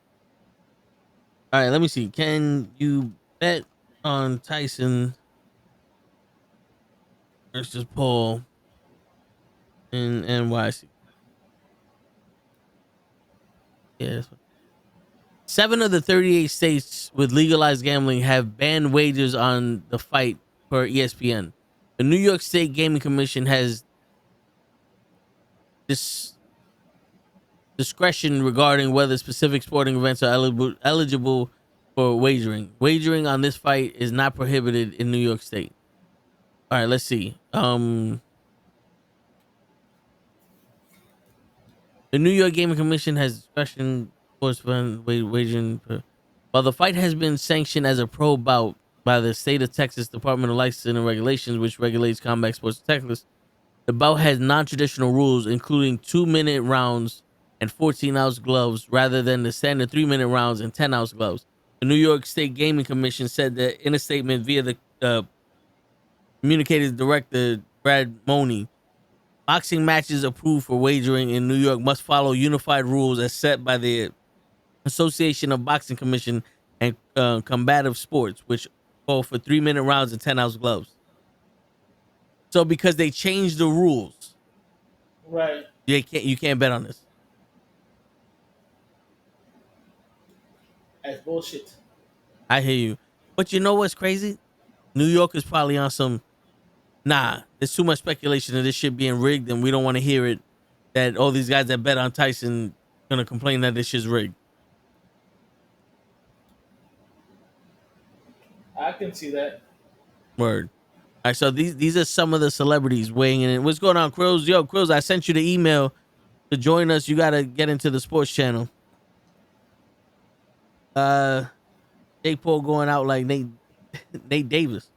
All right, let me see. Can you bet on Tyson versus Paul in NYC? Yes. 7 of the 38 states with legalized gambling have banned wagers on the fight per ESPN. The New York State Gaming Commission has this discretion regarding whether specific sporting events are eligible for wagering. Wagering on this fight is not prohibited in New York State. All right, let's see. The New York Gaming Commission has discretion for wagering. While the fight has been sanctioned as a pro bout by the state of Texas Department of Licensing and Regulations, which regulates combat sports in Texas, the bout has non-traditional rules, including 2-minute rounds and 14-ounce gloves rather than the standard 3-minute rounds and 10-ounce gloves. The New York State Gaming Commission said that in a statement via the communicated director Brad Money, boxing matches approved for wagering in New York must follow unified rules as set by the Association of Boxing Commission and Combative Sports, which call for 3-minute rounds and 10-ounce gloves. So because they changed the rules, Right. you can't bet on this. That's bullshit. I hear you. But you know what's crazy? New York is probably on some. Nah, there's too much speculation of this shit being rigged, and we don't want to hear it. That all these guys that bet on Tyson gonna complain that this shit's rigged. I can see that. Word. All right, so these are some of the celebrities weighing in. What's going on, Krills? Yo, Krills, I sent you the email to join us. You gotta get into the sports channel. Jake Paul going out like Nate Nate Davis.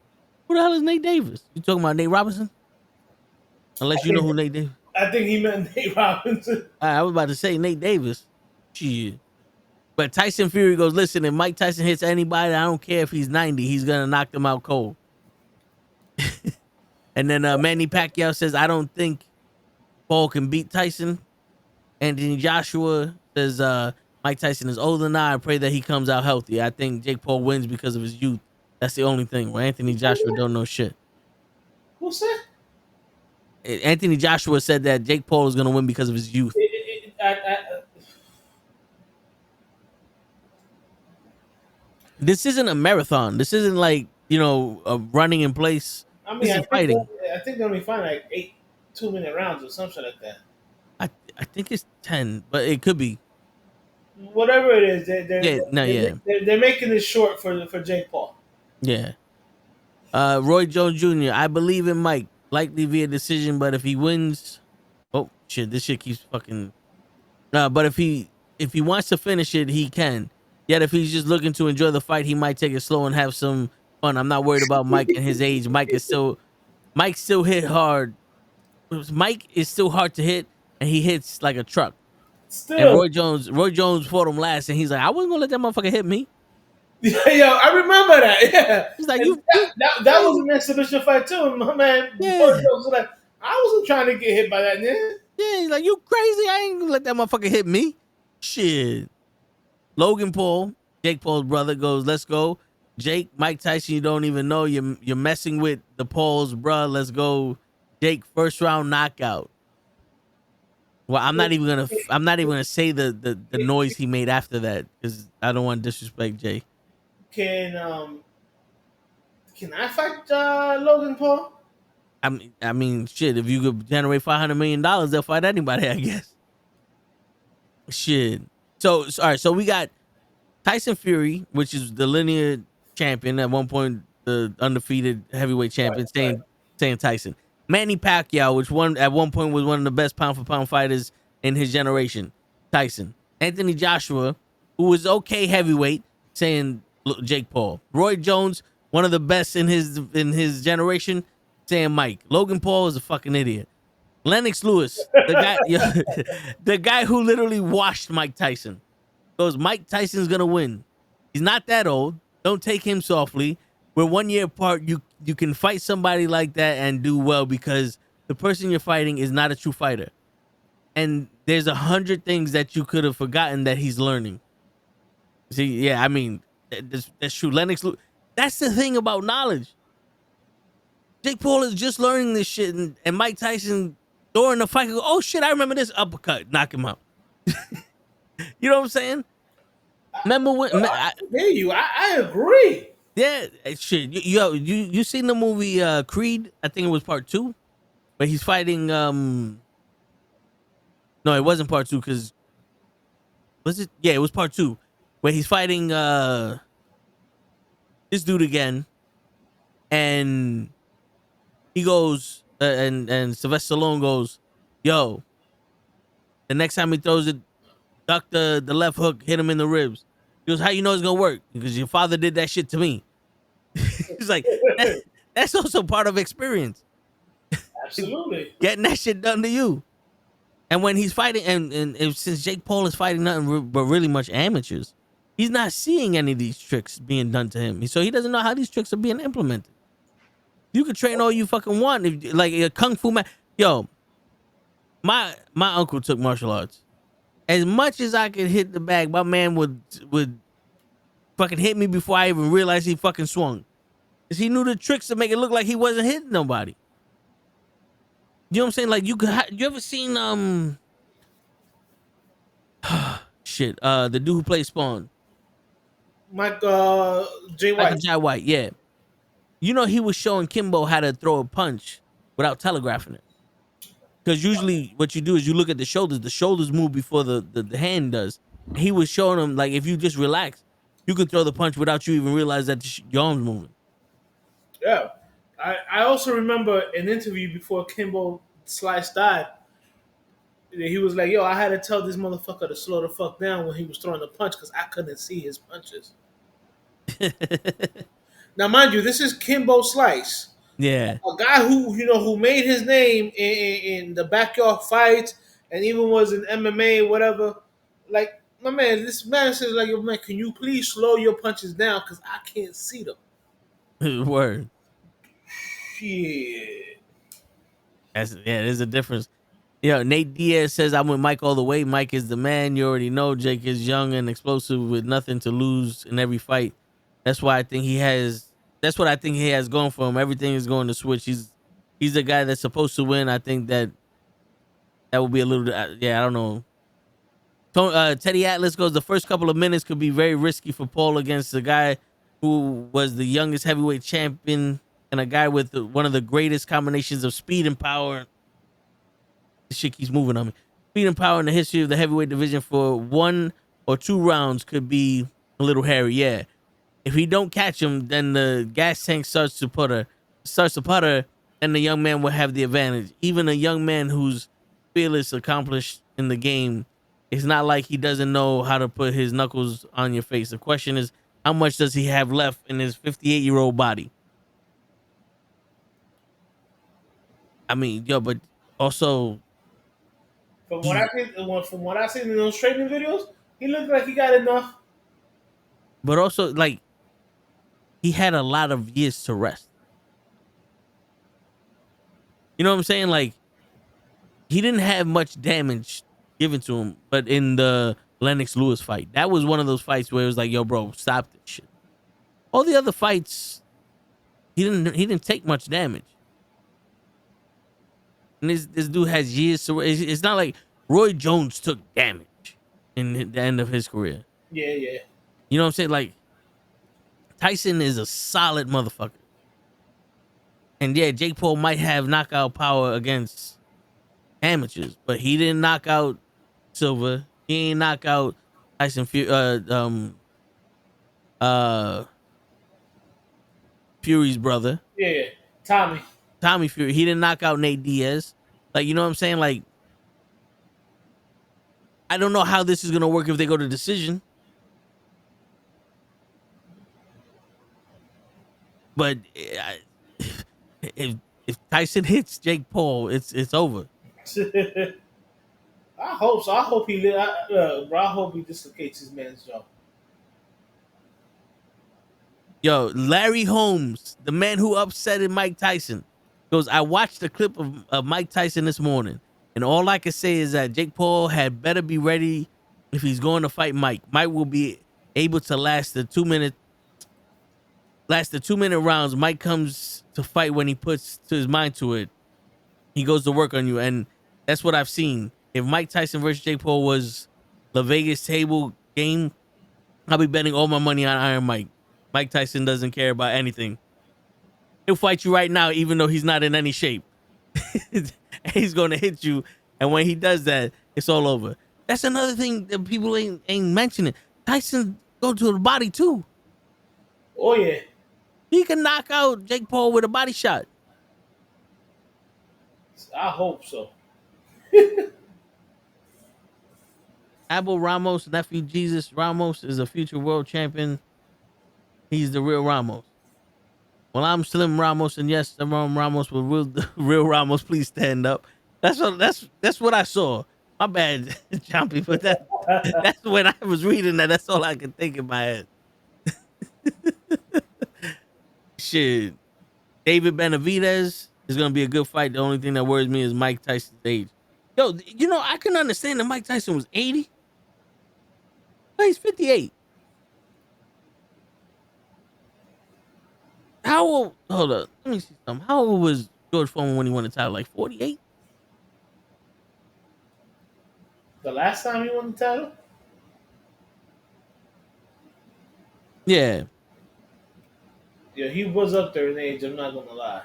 Who the hell is Nate Davis? You talking about Nate Robinson? Unless you know who Nate Davis. I think he meant Nate Robinson. I was about to say Nate Davis. Shit. But Tyson Fury goes, listen, if Mike Tyson hits anybody, I don't care if he's 90, he's gonna knock them out cold. And then Manny Pacquiao says, I don't think Paul can beat Tyson. Anthony Joshua says Mike Tyson is older now. I pray that he comes out healthy. I think Jake Paul wins because of his youth. That's the only thing. Where Anthony Joshua don't know shit. Who said? Anthony Joshua said that Jake Paul is going to win because of his youth. This isn't a marathon. This isn't like, a running in place. I mean, this is fighting. I think they only find like 8 2-minute rounds or something like that. I think it's 10, but it could be. Whatever it is, they're making it short for Jake Paul. Yeah. Roy Jones Jr. I believe in Mike, likely via decision, but if he wins, oh shit, this shit keeps fucking. But if he wants to finish it, he can. Yet if he's just looking to enjoy the fight, he might take it slow and have some fun. I'm not worried about Mike and his age. Mike still hit hard. Mike is still hard to hit, and he hits like a truck. Still. And Roy Jones fought him last, and he's like, I wasn't gonna let that motherfucker hit me. Yo, I remember that. Yeah, he's like, that was an exhibition fight too. And my man, Roy Jones was like, I wasn't trying to get hit by that nigga. Yeah, he's like, you crazy? I ain't gonna let that motherfucker hit me. Shit. Logan Paul, Jake Paul's brother, goes, let's go. Jake, Mike Tyson, you don't even know. You're messing with the Pauls, bruh. Let's go. Jake, first round knockout. Well, I'm not even gonna say the noise he made after that because I don't want to disrespect Jay. Can I fight Logan Paul? I mean, shit. If you could generate $500 million, they'll fight anybody, I guess. Shit. So all right. So we got Tyson Fury, which is the linear champion at one point, the undefeated heavyweight champion, saying Tyson. Manny Pacquiao, which at one point was one of the best pound for pound fighters in his generation, Tyson. Anthony Joshua, who was okay heavyweight, saying Jake Paul. Roy Jones, one of the best in his generation, saying Mike. Logan Paul is a fucking idiot. Lennox Lewis, the guy who literally washed Mike Tyson, goes, Mike Tyson's gonna win. He's not that old. Don't take him softly. We're 1 year apart. You can fight somebody like that and do well because the person you're fighting is not a true fighter. And there's 100 things that you could have forgotten that he's learning. See, yeah, I mean, that's true. Lennox Lewis, that's the thing about knowledge. Jake Paul is just learning this shit, and Mike Tyson during the fight, go, oh shit, I remember this uppercut, knock him out. You know what I'm saying? Remember when? I hear you. I agree. Yeah, shit. You seen the movie Creed? I think it was part 2, where he's fighting. No, it wasn't part 2 because was it? Yeah, it was part 2, where he's fighting this dude again, and he goes and Sylvester Stallone goes, yo, the next time he throws it, duck the left hook, hit him in the ribs. He goes, how you know it's gonna work? Because your father did that shit to me. He's like, that's also part of experience. Absolutely. Getting that shit done to you. And when he's fighting, and since Jake Paul is fighting nothing but really much amateurs, he's not seeing any of these tricks being done to him. So he doesn't know how these tricks are being implemented. You can train all you fucking want. If, like a kung fu man. Yo, my uncle took martial arts. As much as I could hit the bag, my man would fucking hit me before I even realized he fucking swung. Because he knew the tricks to make it look like he wasn't hitting nobody. You know what I'm saying? Like you ever seen shit, the dude who plays Spawn? Jay Michael White. Jai White, yeah. You know, he was showing Kimbo how to throw a punch without telegraphing it. Because usually what you do is you look at the shoulders move before the hand does. He was showing him, like, if you just relax, you can throw the punch without you even realize that your arm's moving. Yeah. I also remember an interview before Kimbo Slice died. He was like, "Yo, I had to tell this motherfucker to slow the fuck down when he was throwing the punch because I couldn't see his punches." Now, mind you, this is Kimbo Slice, Yeah. a guy who made his name in the backyard fights and even was in MMA, whatever. Like, my man, this man says, like, "Yo, man, can you please slow your punches down because I can't see them." Word. Shit. There's a difference. Nate Diaz says I'm with Mike all the way. Mike is the man. You already know Jake is young and explosive with nothing to lose in every fight. That's why I think he has. That's what I think he has going for him. Everything is going to switch. He's the guy that's supposed to win. I think that would be a little. Yeah, I don't know. Teddy Atlas goes. The first couple of minutes could be very risky for Paul against the guy who was the youngest heavyweight champion and a guy with one of the greatest combinations of speed and power. This shit keeps moving on me. Speed and power in the history of the heavyweight division for 1 or 2 rounds could be a little hairy. Yeah, if he don't catch him, then the gas tank starts to putter, and the young man will have the advantage. Even a young man who's fearless, accomplished in the game, it's not like he doesn't know how to put his knuckles on your face. The question is, how much does he have left in his 58-year-old body? I mean, but also From what I seen in those training videos, he looked like he got enough. like he had a lot of years to rest. You know what I'm saying? Like, he didn't have much damage given to him, but in the Lennox Lewis fight, that was one of those fights where it was like, yo, bro, stop this shit. All the other fights, he didn't take much damage. And this dude has years to. It's not like Roy Jones took damage in the end of his career. Yeah, yeah. You know what I'm saying? Like, Tyson is a solid motherfucker. And yeah, Jake Paul might have knockout power against amateurs, but he didn't knock out Silva. He ain't knock out Tyson Fury's brother. Yeah, yeah. Tommy Fury. He didn't knock out Nate Diaz. Like, you know what I'm saying? Like, I don't know how this is gonna work if they go to decision. But if Tyson hits Jake Paul, it's over. I hope so. I hope I hope he dislocates his man's jaw. Yo, Larry Holmes, the man who upsetted Mike Tyson, goes, I watched the clip of Mike Tyson this morning, and all I can say is that Jake Paul had better be ready if he's going to fight Mike. Mike will be able to last the 2 minute rounds. Mike comes to fight when he puts to his mind to it. He goes to work on you, and that's what I've seen. If Mike Tyson versus Jake Paul was the Vegas table game, I'll be betting all my money on Iron Mike. Mike Tyson doesn't care about anything. He'll fight you right now, even though he's not in any shape. He's going to hit you, and when he does that, it's all over. That's another thing that people ain't mentioning. Tyson go to the body too. Oh yeah, he can knock out Jake Paul with a body shot. I hope so. Abel Ramos, nephew Jesus Ramos, is a future world champion. He's the real Ramos. Well, I'm Slim Ramos, and yes, the Ramos with real Ramos. Please stand up. That's what I saw. My bad, Chompy, but that's when I was reading that. That's all I could think in my head. Shit, David Benavidez is gonna be a good fight. The only thing that worries me is Mike Tyson's age. Yo, I can understand that Mike Tyson was 80. But he's 58. How old? Hold up. Let me see something. How old was George Foreman when he won the title? Like 48? The last time he won the title? Yeah. Yeah, he was up there in age. I'm not gonna lie.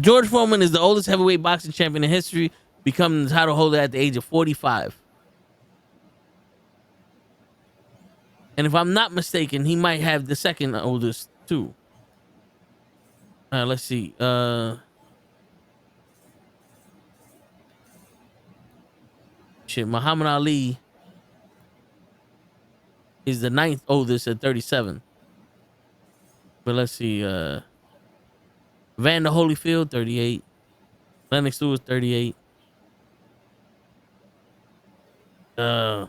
George Foreman is the oldest heavyweight boxing champion in history, becoming the title holder at the age of 45. And if I'm not mistaken, he might have the second oldest too. Let's see. Muhammad Ali is the ninth oldest at 37. But let's see. Vander Holyfield, 38. Lennox Lewis, 38. Uh,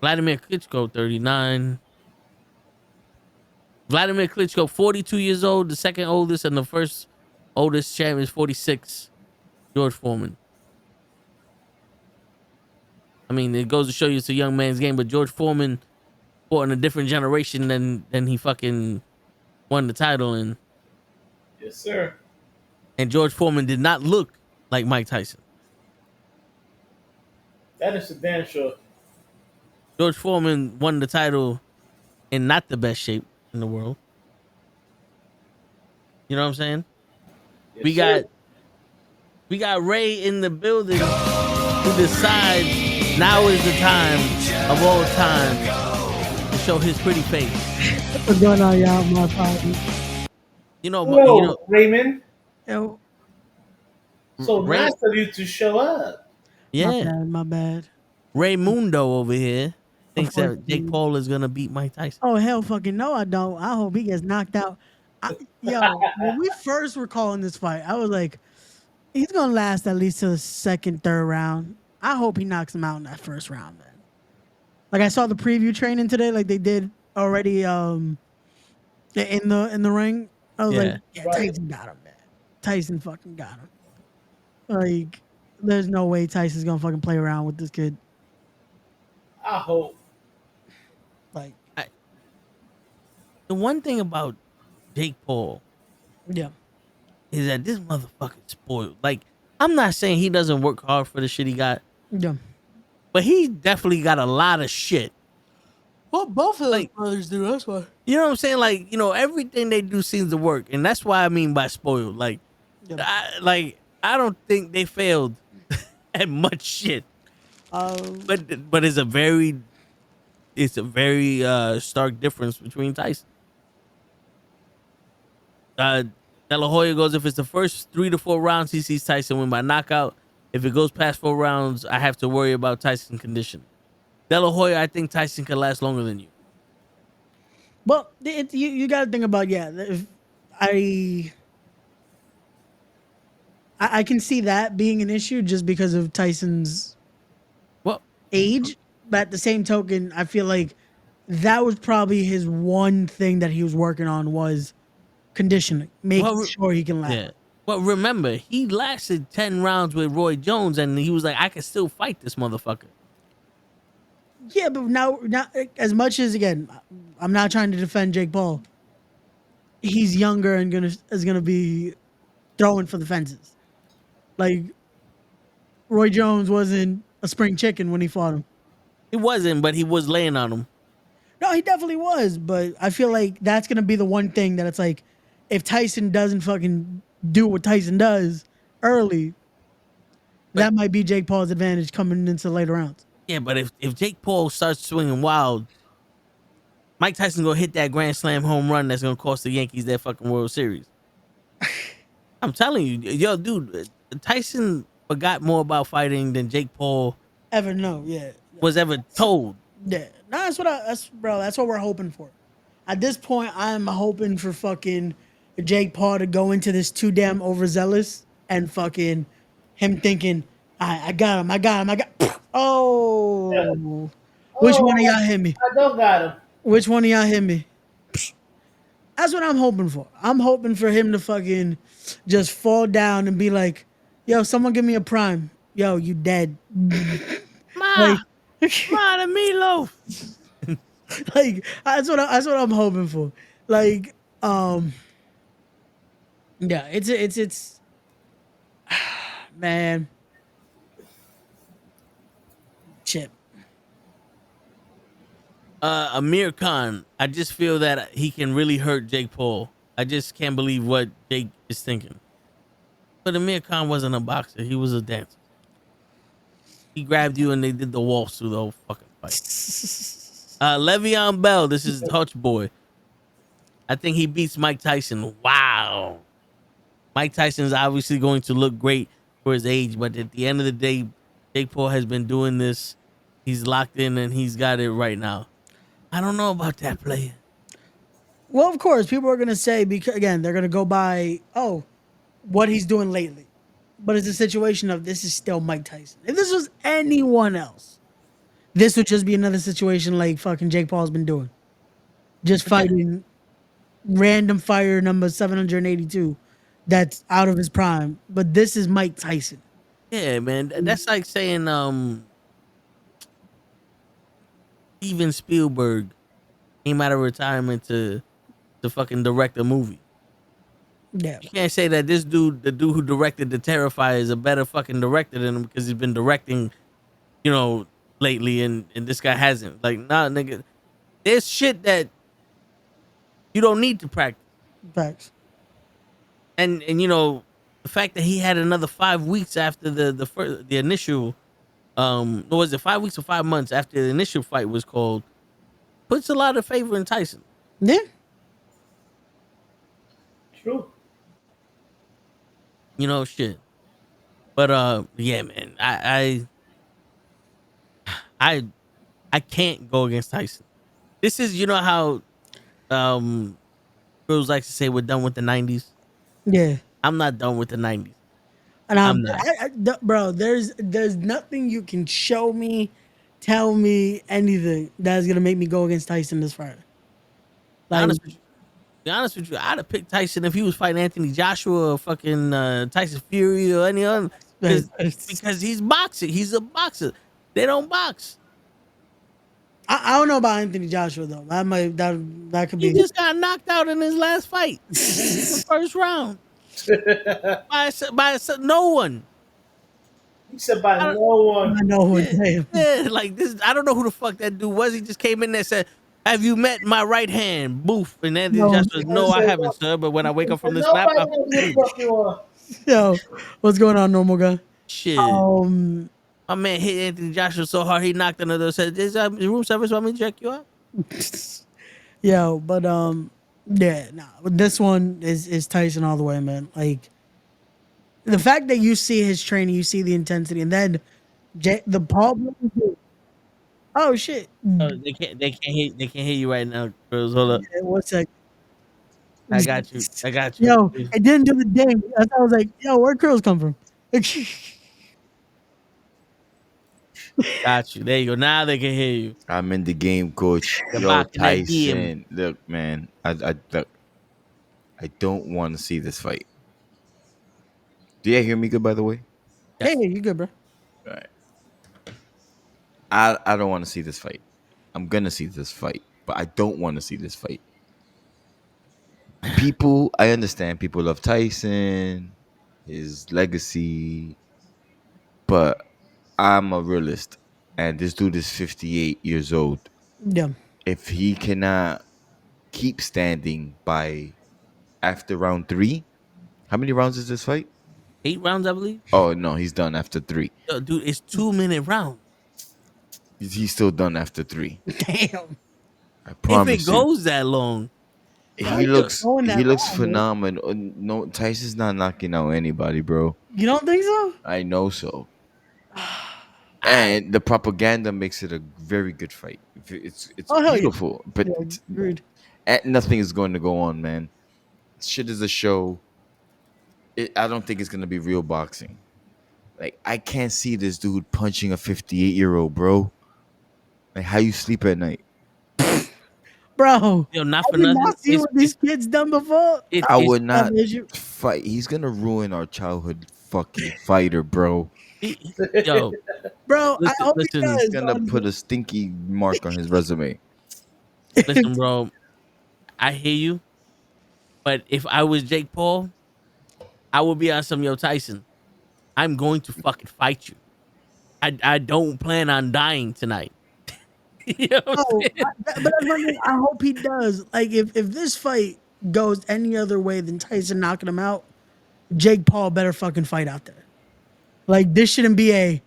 Vladimir Klitschko, 39. Vladimir Klitschko, 42 years old, the second oldest, and the first oldest champion is 46. George Foreman. I mean, it goes to show you it's a young man's game, but George Foreman fought in a different generation than he fucking won the title in. Yes, sir. And George Foreman did not look like Mike Tyson. That is the damn sure. George Foreman won the title in not the best shape in the world. You know what I'm saying? Yes, We got Ray in the building who decides now is the time of all time to show his pretty face. What's going on, y'all? My apologies. Hello, Raymond. Yo, So Ray, nice of you to show up. yeah, my bad. Raymundo over here thinks course, that Jake dude. Paul is gonna beat Mike Tyson. Oh, hell fucking no, I don't. I hope he gets knocked out. When we first were calling this fight, I was like, he's going to last at least to the second, third round. I hope he knocks him out in that first round, man. Like, I saw the preview training today, like they did already in the ring. I was like, yeah, Right. Tyson got him, man. Tyson fucking got him. Like, there's no way Tyson's going to fucking play around with this kid. I hope. Like, The one thing about Jake Paul yeah. is that this motherfucker's spoiled. Like, I'm not saying he doesn't work hard for the shit he got, Yeah. but he definitely got a lot of shit. Well, both of Like- brothers do. That's why. You know what I'm saying? Like, everything they do seems to work, and that's why I mean by spoiled. Like, Yeah. I don't think they failed at much shit. But it's a very stark difference between Tyson. De La Hoya goes, if it's the first 3 to 4 rounds, he sees Tyson win by knockout. If it goes past 4 rounds, I have to worry about Tyson's condition. De La Hoya, I think Tyson can last longer than you. Well, you got to think about if I can see that being an issue just because of Tyson's Well, age, but at the same token, I feel like that was probably his one thing that he was working on was conditioning, making sure he can last. yeah. But remember, he lasted 10 rounds with Roy Jones, and he was like, I can still fight this motherfucker. Yeah, but now as much as, again, I'm not trying to defend Jake Paul. He's younger and is gonna be throwing for the fences. Like, Roy Jones wasn't a spring chicken when he fought him. He wasn't, but he was laying on him. No, he definitely was, but I feel like that's gonna be the one thing that it's like, if Tyson doesn't fucking do what Tyson does early, that might be Jake Paul's advantage coming into later rounds. Yeah, but if Jake Paul starts swinging wild, Mike Tyson gonna hit that grand slam home run that's gonna cost the Yankees their fucking World Series. I'm telling you, yo, dude, Tyson forgot more about fighting than Jake Paul Ever know, yeah. was ever told. Yeah. No, that's what we're hoping for. At this point, I'm hoping for fucking Jake Paul to go into this too damn overzealous and fucking him thinking, I got him. Oh. Which one of y'all hit me? I don't got him. Which one of y'all hit me? That's what I'm hoping for. I'm hoping for him to fucking just fall down and be like, yo, someone give me a prime. Yo, you dead. Ma, the meatloaf. Like, that's what I'm hoping for. Like, yeah, it's man. Amir Khan, I just feel that he can really hurt Jake Paul. I just can't believe what Jake is thinking. But Amir Khan wasn't a boxer; he was a dancer. He grabbed you and they did the waltz through the whole fucking fight. Le'Veon Bell, this is Hutch boy. I think he beats Mike Tyson. Wow. Mike Tyson's obviously going to look great for his age, but at the end of the day, Jake Paul has been doing this. He's locked in and he's got it right now. I don't know about that player. Well, of course, people are gonna say because again they're gonna go by what he's doing lately, but it's a situation of this is still Mike Tyson. If this was anyone else, this would just be another situation like fucking Jake Paul's been doing, just fighting random fire number 782 that's out of his prime. But this is Mike Tyson. Yeah, man. That's like saying Steven Spielberg came out of retirement to fucking direct a movie. Yeah, You can't say that this dude, the dude who directed The Terrifier, is a better fucking director than him because he's been directing, lately, and this guy hasn't. Like, nah, nigga. There's shit that you don't need to practice. facts. And the fact that he had another 5 weeks after the initial was it 5 weeks or 5 months after the initial fight was called, puts a lot of favor in Tyson. Yeah, True. Shit. But yeah, man, I can't go against Tyson. This is how girls like to say we're done with the 90s. yeah. I'm not done with the 90s. And I'm not. bro. There's nothing you can show me, tell me anything that's gonna make me go against Tyson this Friday. Like, Be honest with you, I'd have picked Tyson if he was fighting Anthony Joshua or fucking Tyson Fury or any other, because he's boxing. He's a boxer. They don't box. I don't know about Anthony Joshua though. That could He be. just got knocked out in his last fight, the first round, by no one. He said by no one. I know who it's saying. Yeah, like this. I don't know who the fuck that dude was. He just came in there and said, "Have you met my right hand?" Boof. And Anthony No. Joshua, no, I haven't, sir. But when I wake up from this nap, Nobody knows who the fuck you are. Yo, what's going on, normal guy? shit. Um, My man hit Anthony Joshua so hard he knocked on the door. Said, "Is room service want me to check you out?" yo, but yeah, nah. But this one is Tyson all the way, man. Like the fact that you see his training, you see the intensity, and then the problem. Oh shit! Oh, they can't hear you right now, girls. Hold up. Yeah, one sec. I got you. I got you. Yo, it didn't do the ding. I was like, yo, where curls come from? Got you. There you go. Now they can hear you. I'm in the game, coach. You're Yo, back in that Tyson. Look, man. I don't want to see this fight. Do you hear me good, by the way? Hey, you good, bro? All right. I don't want to see this fight. I'm gonna see this fight, but I don't want to see this fight. I understand people love Tyson, his legacy, but I'm a realist, and this dude is 58 years old. Yeah. If he cannot keep standing by after round 3, how many rounds is this fight? 8 rounds, I believe. Oh no, he's done after 3. Yo, dude, it's 2-minute round. He's still done after 3. Damn. I If promise it you. goes that long, He looks going that long, man. phenomenal. No, Tyson's not knocking out anybody, bro. You don't think so? I know so. And the propaganda makes it a very good fight. It's Oh, hell yeah. beautiful, but Yeah, agreed. nothing is going to go on, man. Shit is a show. I don't think it's going to be real boxing. Like, I can't see this dude punching a 58-year-old, bro. Like, how you sleep at night? Bro, yo, not for have you nothing. not seen what these kids done before? I would not That issue. fight. He's going to ruin our childhood fucking fighter, bro. Yo, Bro, Listen, I hope listen. he does. He's going to put a stinky mark on his resume. listen, bro. I hear you, but if I was Jake Paul, I would be on some Yo Tyson. I'm going to fucking fight you. I don't plan on dying tonight. You know what I'm Oh, saying? but that's one thing. I hope he does. Like, if this fight goes any other way than Tyson knocking him out, Jake Paul better fucking fight out there. Like, this shouldn't be a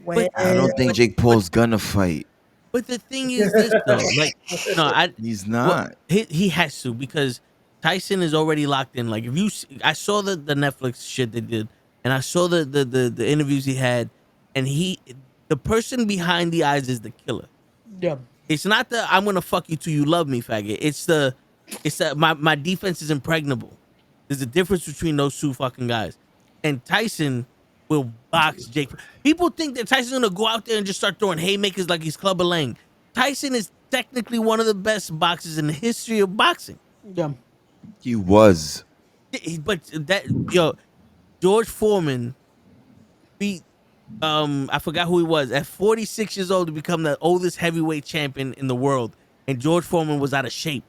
well. But I don't think but Jake but Paul's gonna fight. but the thing is this though, like no, He's well, not. he has to because Tyson is already locked in. Like if you, I saw the Netflix shit they did, and I saw the interviews he had, and the person behind the eyes is the killer. Yeah, It's not the I'm gonna fuck you till you love me, faggot. It's that my defense is impregnable. There's a difference between those two fucking guys. And Tyson will box Jake. People think that Tyson's gonna go out there and just start throwing haymakers like he's Clubber Lang. Tyson is technically one of the best boxers in the history of boxing. yeah, He was. But George Foreman beat I forgot who he was at 46 years old to become the oldest heavyweight champion in the world, and George Foreman was out of shape.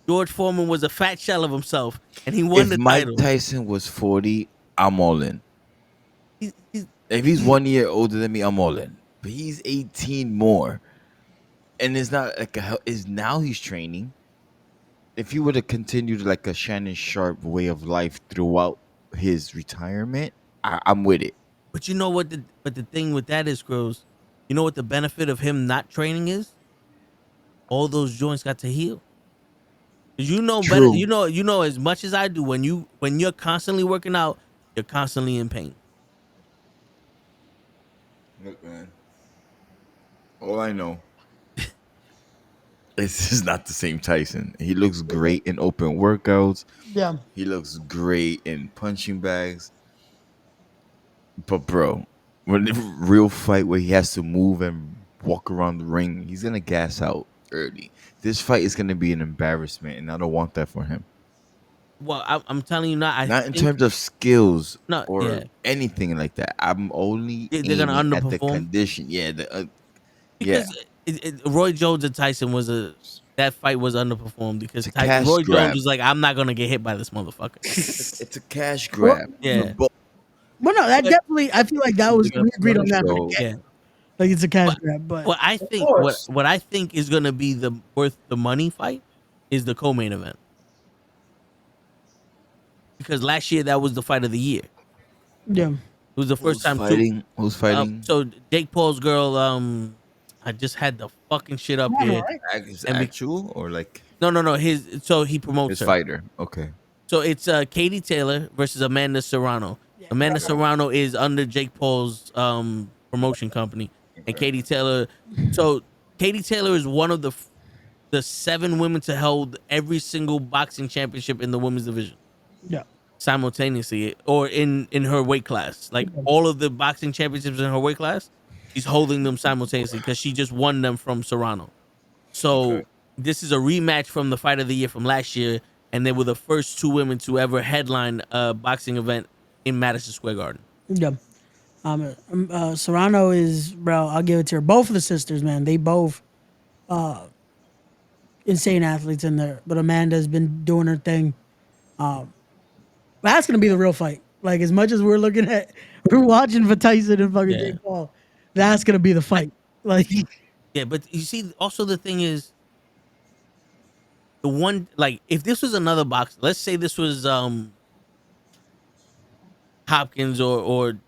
George Foreman was a fat shell of himself, and he won If the Mike title. Tyson was 40, I'm all in. He's If he's 1 year older than me, I'm all in. But he's 18 more, and it's not like is now he's training. If he would have continued like a Shannon Sharp way of life throughout his retirement, I'm with it. But you know what the thing with that is, Crows. You know what the benefit of him not training is? All those joints got to heal. 'Cause you know better. True. You know as much as I do. When you're constantly working out, you're constantly in pain. Look, man. All I know is this is not the same Tyson. He looks great in open workouts. yeah. He looks great in punching bags. But bro, when the real fight where he has to move and walk around the ring, he's gonna gas out early. This fight is gonna be an embarrassment, and I don't want that for him. Well, I'm telling you now. Not in terms of skills No, or yeah. anything like that. I'm only They're gonna aiming at the underperform? condition. Yeah, yeah. because Roy Jones and Tyson that fight was underperformed because It's a cash Roy grab. Jones was like, I'm not gonna get hit by this motherfucker. It's a cash grab. Yeah. But Well, no, that But- definitely. I feel like that was we agreed on that. So- Yeah. Like it's a cash grab, but What I think course. what I think is gonna be the worth the money fight is the co-main event. Because last year that was the fight of the year. yeah, It was the first Who's time fighting? Who's fighting? so Jake Paul's girl, I just had the fucking shit up Yeah, here. right. Is and we- actual or like No, he promotes his her. fighter? Okay. So it's Katie Taylor versus Amanda Serrano. Amanda Serrano is under Jake Paul's promotion company, and Katie Taylor. So Katie Taylor is one of the 7 women to hold every single boxing championship in the women's division yeah, simultaneously, or in her weight class. Like all of the boxing championships in her weight class, she's holding them simultaneously because she just won them from Serrano. So Okay. this is a rematch from the fight of the year from last year, and they were the first 2 women to ever headline a boxing event in Madison Square Garden. yeah. Serrano is, bro. I'll give it to her. Both of the sisters, man. They both insane athletes in there. But Amanda's been doing her thing. That's gonna be the real fight. Like as much as we're watching for Tyson and fucking Yeah. Jake Paul, that's gonna be the fight. Like Yeah, but you see, also the thing is, the one like if this was another box, let's say this was Hopkins or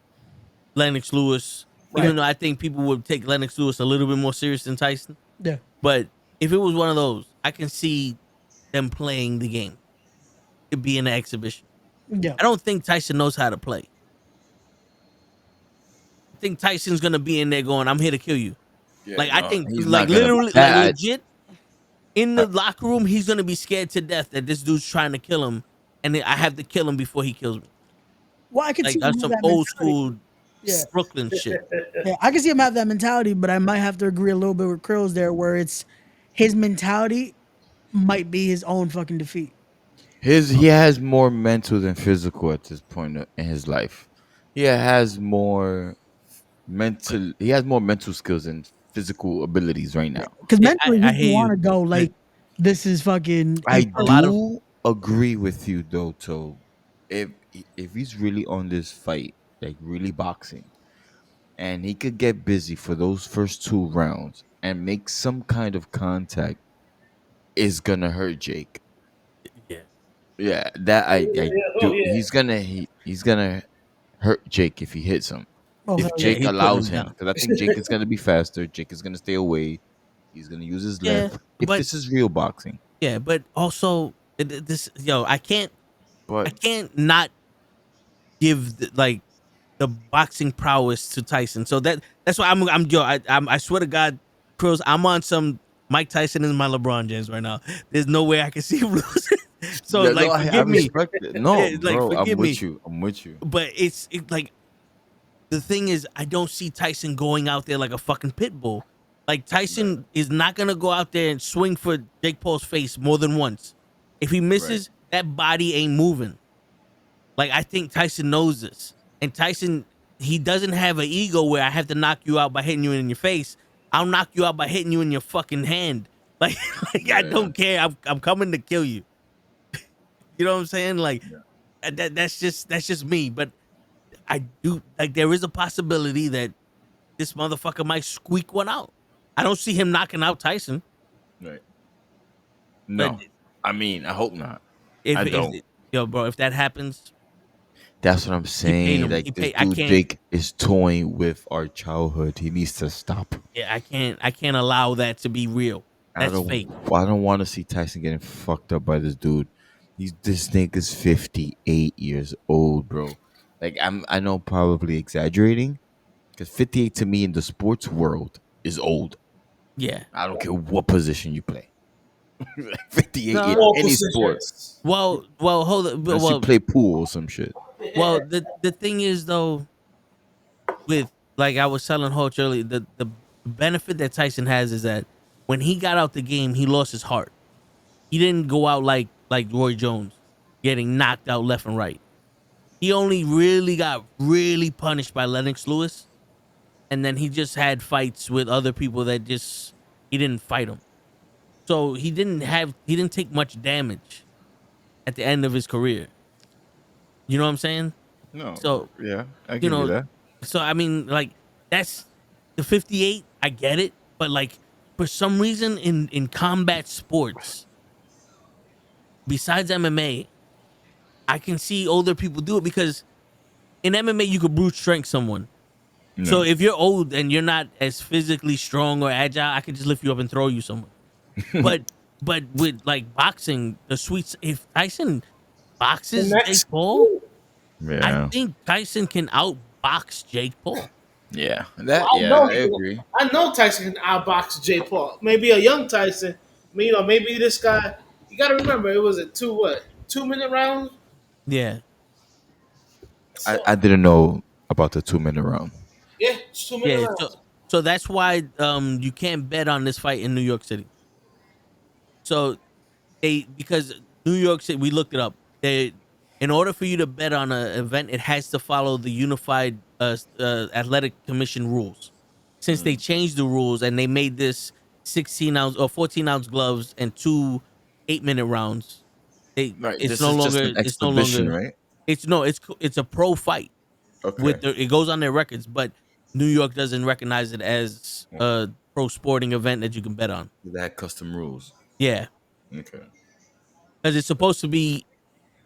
Lennox Lewis. Even though I think people would take Lennox Lewis a little bit more serious than Tyson, yeah, but if it was one of those, I can see them playing the game. It'd be an exhibition. yeah. I don't think Tyson knows how to play. I think Tyson's gonna be in there going, "I'm here to kill you." Like I think, he's like not gonna literally, be like that. legit, in the locker room, he's gonna be scared to death that this dude's trying to kill him, and I have to kill him before he kills me. Well, I can Like see that's him some have that old mentality. school Yeah. Brooklyn shit. Yeah, I can see him have that mentality, but I might have to agree a little bit with Krills there, where it's his mentality might be his own fucking defeat. He has more mental than physical at this point in his life. He has more mental skills than physical abilities right now. Because Yeah, mentally, I he hear want to you. go like, this is fucking. I A lot of- do agree with you though, Toe. If he's really on this fight, like really boxing, and he could get busy for those first 2 rounds and make some kind of contact is gonna hurt Jake. Yeah. Yeah, that I Oh do. yeah. He's gonna hurt Jake if he hits him. Oh hell If Yeah, yeah. Jake he's putting allows him him, down. because I think Jake is gonna be faster. Jake is gonna stay away. He's gonna use his Yeah, left. If but this is real boxing, yeah, but also this I but can't not give like the boxing prowess to Tyson. So that's why I swear to God, Pros, I'm on some Mike Tyson is my LeBron James right now. There's no way I can see him losing. So no, no, like I forgive me. respect it. No, Yeah, like bro, I'm forgive with me. you. I'm with you. But it's like the thing is I don't see Tyson going out there like a fucking pit bull. Like Tyson is not gonna go out there and swing for Jake Paul's face more than once. If he misses, that body ain't moving. Like I think Tyson knows this, and Tyson he doesn't have an ego where I have to knock you out by hitting you in your face. I'll knock you out by hitting you in your fucking hand. Like, I don't care. I'm coming to kill you. You know what I'm saying? Like that's just me. But I do like there is a possibility that this motherfucker might squeak one out. I don't see him knocking out Tyson. Right. But No, I mean, I hope not. if I don't. yo, bro, if that happens, That's what I'm he paid saying. him. He Like this paid. I dude can't. Jake is toying with our childhood. He needs to stop. Yeah, I can't allow that to be real. I That's don't. fake. I don't want to see Tyson getting fucked up by this dude. This nigga's 58 years old, bro. Like I know, probably exaggerating, because 58 to me in the sports world is old. Yeah. I don't care what position you play. 58 No. in All any sport. positions. Well, hold on. Unless you play pool or some shit. Well, the thing is though, with like I was telling Hodge earlier, the benefit that Tyson has is that when he got out the game, he lost his heart. He didn't go out like Roy Jones, getting knocked out left and right. He only really got really punished by Lennox Lewis, and then he just had fights with other people that just he didn't fight him. So he didn't take much damage at the end of his career. You know what I'm saying? No. So Yeah, I you give you know, that. so I mean, like that's the 58. I get it, but like for some reason in combat sports, besides MMA, I can see older people do it because in MMA you could brute strength someone. So if you're old and you're not as physically strong or agile, I can just lift you up and throw you somewhere. but with like boxing, the sweets, if Tyson boxes And Jake that's Paul, I Yeah. think Tyson can outbox Jake Paul. Yeah. That. I Yeah, know I agree. I know Tyson can outbox Jay Paul. Maybe a young Tyson. Maybe this guy. You got to remember, it was a 2 minute round. Yeah. So I didn't know about the 2 minute round. yeah, it's 2 minute Yeah. rounds. So that's why you can't bet on this fight in New York City. So because New York City, we looked it up. In order for you to bet on an event, it has to follow the Unified Athletic Commission rules. Since they changed the rules and they made this 16-ounce or 14-ounce gloves and 2 8-minute rounds, Right. it's This no is just longer an exhibition, right? it's a pro fight Okay. it goes on their records, but New York doesn't recognize it as a pro sporting event that you can bet on. They had custom rules. Yeah, Okay. because it's supposed to be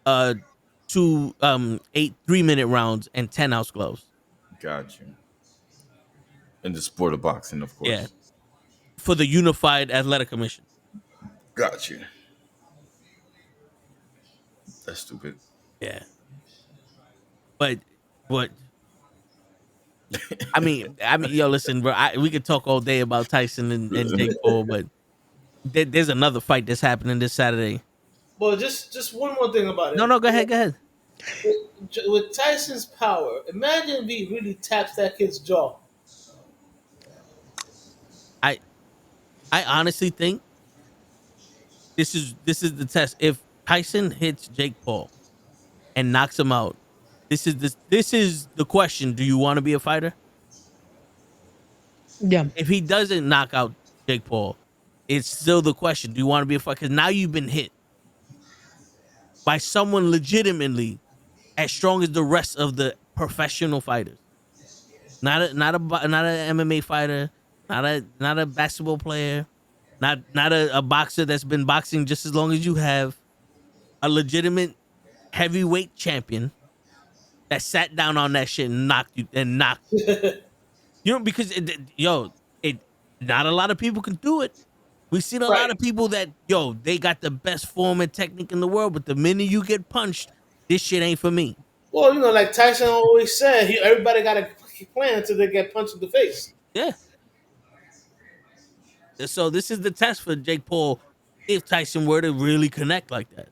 uh 2 3-minute rounds and 10-ounce gloves. Got you. In the sport of boxing, of course. Yeah, for the Unified Athletic Commission. Got you. That's stupid. Yeah, but what? Yo, listen, bro. We could talk all day about Tyson and Jake Paul, but there's another fight that's happening this Saturday. But just one more thing about it. No, go ahead. With Tyson's power, imagine if he really taps that kid's jaw. I I honestly think this is the test. If Tyson hits Jake Paul and knocks him out, this is the question. Do you want to be a fighter? Yeah. If he doesn't knock out Jake Paul, it's still the question. Do you want to be a fighter? Because now you've been hit by someone legitimately as strong as the rest of the professional fighters. Not a MMA fighter, not a basketball player, not a boxer that's been boxing just as long as you have. A legitimate heavyweight champion that sat down on that shit and knocked you. You know, because it not a lot of people can do it. We've seen a lot Right. of people that they got the best form and technique in the world, but the minute you get punched, this shit ain't for me. Well, like Tyson always said, everybody got to plan until they get punched in the face. Yeah. So this is the test for Jake Paul if Tyson were to really connect like that.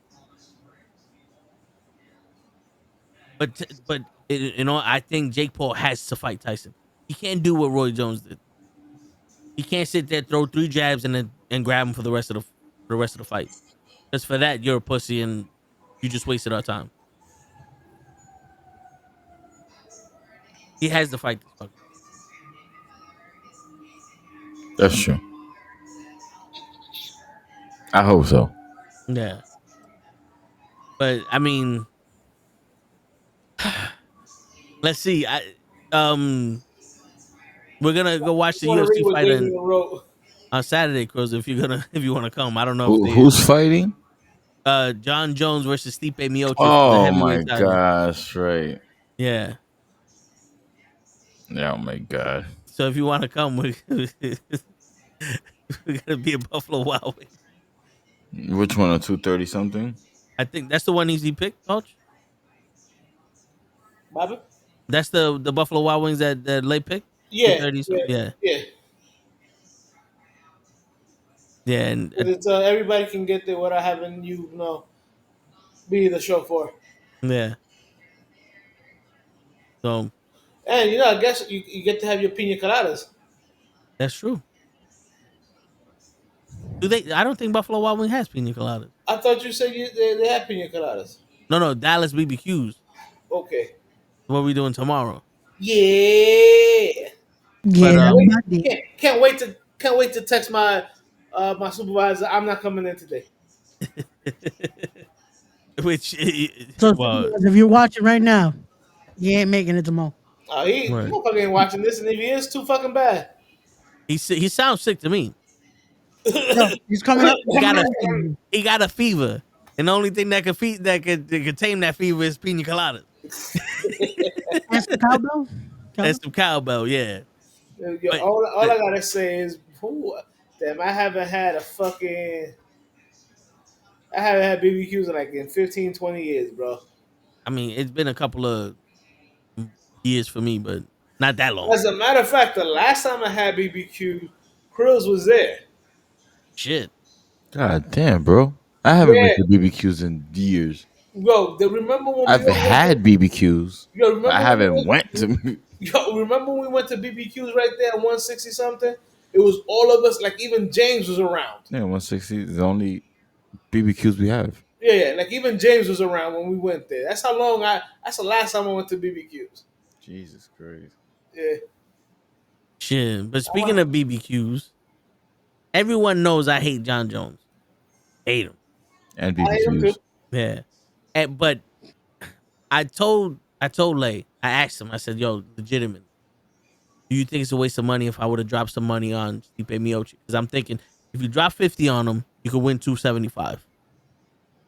But I think Jake Paul has to fight Tyson. He can't do what Roy Jones did. He can't sit there, throw 3 jabs, and grab him for the rest of the fight. Because for that, you're a pussy and you just wasted our time. He has to fight this fucker. That's true. I hope so. Yeah. But I mean, let's see. We're gonna go watch I the want to read UFC what fight Damien wrote. on Saturday, Cruz. If you want to come, I don't know if Who's fighting? John Jones versus Stipe Miocic for the Oh my heavyweight title. gosh! Right. Yeah. Yeah, oh my god. So if you want to come, we're gonna be in Buffalo Wild Wings. Which one? A 230 something? I think that's the one he picked, Coach. Bobby? That's the Buffalo Wild Wings that late pick. Yeah, 230 yeah, yeah, yeah. yeah, and But it's everybody can get there without having be the show for. yeah. So And I guess you get to have your pina coladas. that's true. Do they? I don't think Buffalo Wild Wings has pina coladas. I thought you said they had pina coladas. No, Dallas BBQs. Okay. What we doing tomorrow? Yeah. But Yeah, that's about it. Can't wait to text my supervisor. I'm not coming in today. which So well, if you're watching right now, you ain't making it tomorrow. He right. motherfucker ain't watching this, and if he is, too fucking bad. He sounds sick to me. No, he's coming up. He got a fever, and the only thing that could tame that fever is pina coladas And some cowbell. and some cowbell. Yeah. Yo, But- all I gotta say is, damn, I haven't had BBQs in 15, 20 years, bro. I mean, it's been a couple of years for me, but not that long. As a matter of fact, the last time I had BBQ, Krills was there. Shit. God damn, bro. I haven't Yeah. been to BBQs in years. Yo, remember when I've had BBQs. Yo, remember I when haven't we went to. Yo, remember when we went to BBQs right there at 160 something? It was all of us, like even James was around. Yeah, 160 is the only BBQs we have. Yeah, like even James was around when we went there. That's the last time I went to BBQs. Jesus Christ. Yeah. Shit. But speaking of BBQs, everyone knows I hate John Jones. Hate him. And I hate him BBQs. too. Yeah. But I told Lay, I asked him, I said, yo, legitimate. Do you think it's a waste of money if I would have dropped some money on Stipe Miocic? Because I'm thinking if you drop 50 on him, you could win 275.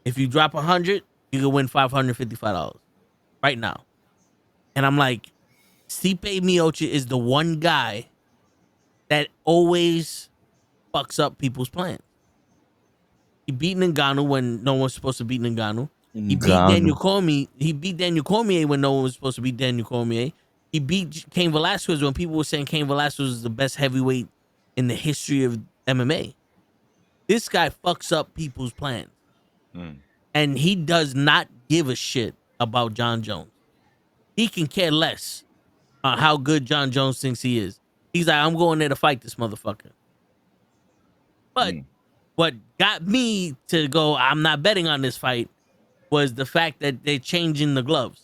If you drop 100, you could win $555 right now. And I'm like, Stipe Miocic is the one guy that always fucks up people's plans. He beat Ngannou when no one's supposed to beat Ngannou. He beat Daniel Cormier. He beat Daniel Cormier when no one was supposed to beat Daniel Cormier. He beat Cain Velasquez when people were saying Cain Velasquez was the best heavyweight in the history of MMA. This guy fucks up people's plans. And he does not give a shit about John Jones. He can care less on how good John Jones thinks he is. He's like, I'm going there to fight this motherfucker. But what got me to go, I'm not betting on this fight, was the fact that they're changing the gloves.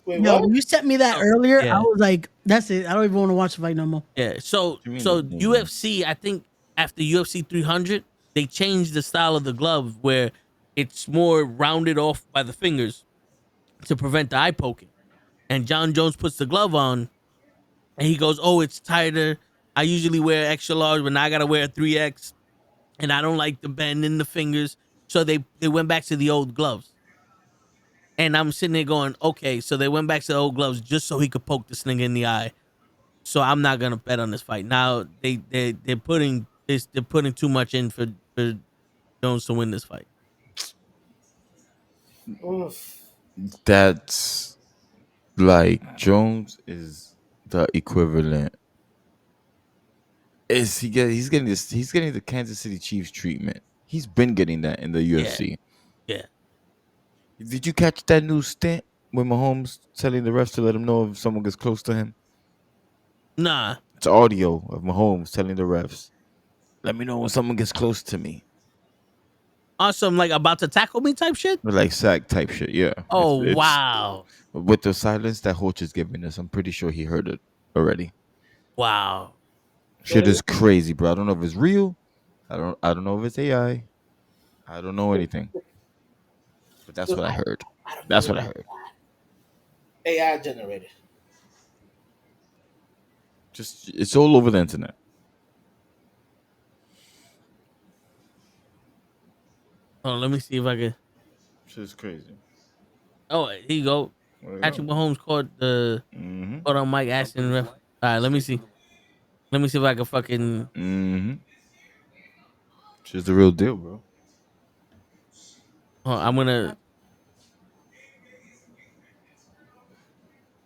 Wait, No, what? when you sent me that earlier, yeah. I was like, that's it. I don't even want to watch the fight no more. Yeah. So you mean so the- UFC, I think after UFC 300, they changed the style of the glove where it's more rounded off by the fingers to prevent the eye poking. And John Jones puts the glove on and he goes, "Oh, it's tighter. I usually wear extra large, but now I gotta wear a 3X, and I don't like the bend in the fingers. So they went back to the old gloves. And I'm sitting there going, okay, so they went back to the old gloves just so he could poke this nigga in the eye. So I'm not gonna bet on this fight. Now they're putting this, they're putting too much in for Jones to win this fight. Oof. That's like Jones is the equivalent. He's getting this, he's getting the Kansas City Chiefs treatment. He's been getting that in the Yeah, UFC. yeah. Did you catch that new stint with Mahomes telling the refs to let him know if someone gets close to him? Nah. It's audio of Mahomes telling the refs, "Let me know when someone gets close to me." Awesome, like about to tackle me type shit. Like sack type shit, yeah. Oh It's wow, with the silence that Hoch is giving us. I'm pretty sure he heard it already. wow. Shit is crazy, bro. I don't know if it's real. I don't know if it's AI. I don't know anything. But that's what I heard. That's what I heard. AI generated. Just it's all over the internet. Oh, let me see if I can. Shit is crazy. Oh, here you go. There you Patrick go. Mahomes caught on Mike asking ref. All right, let me see. Let me see if I can fucking. Mm-hmm. She's the real deal, bro. Oh, I'm gonna.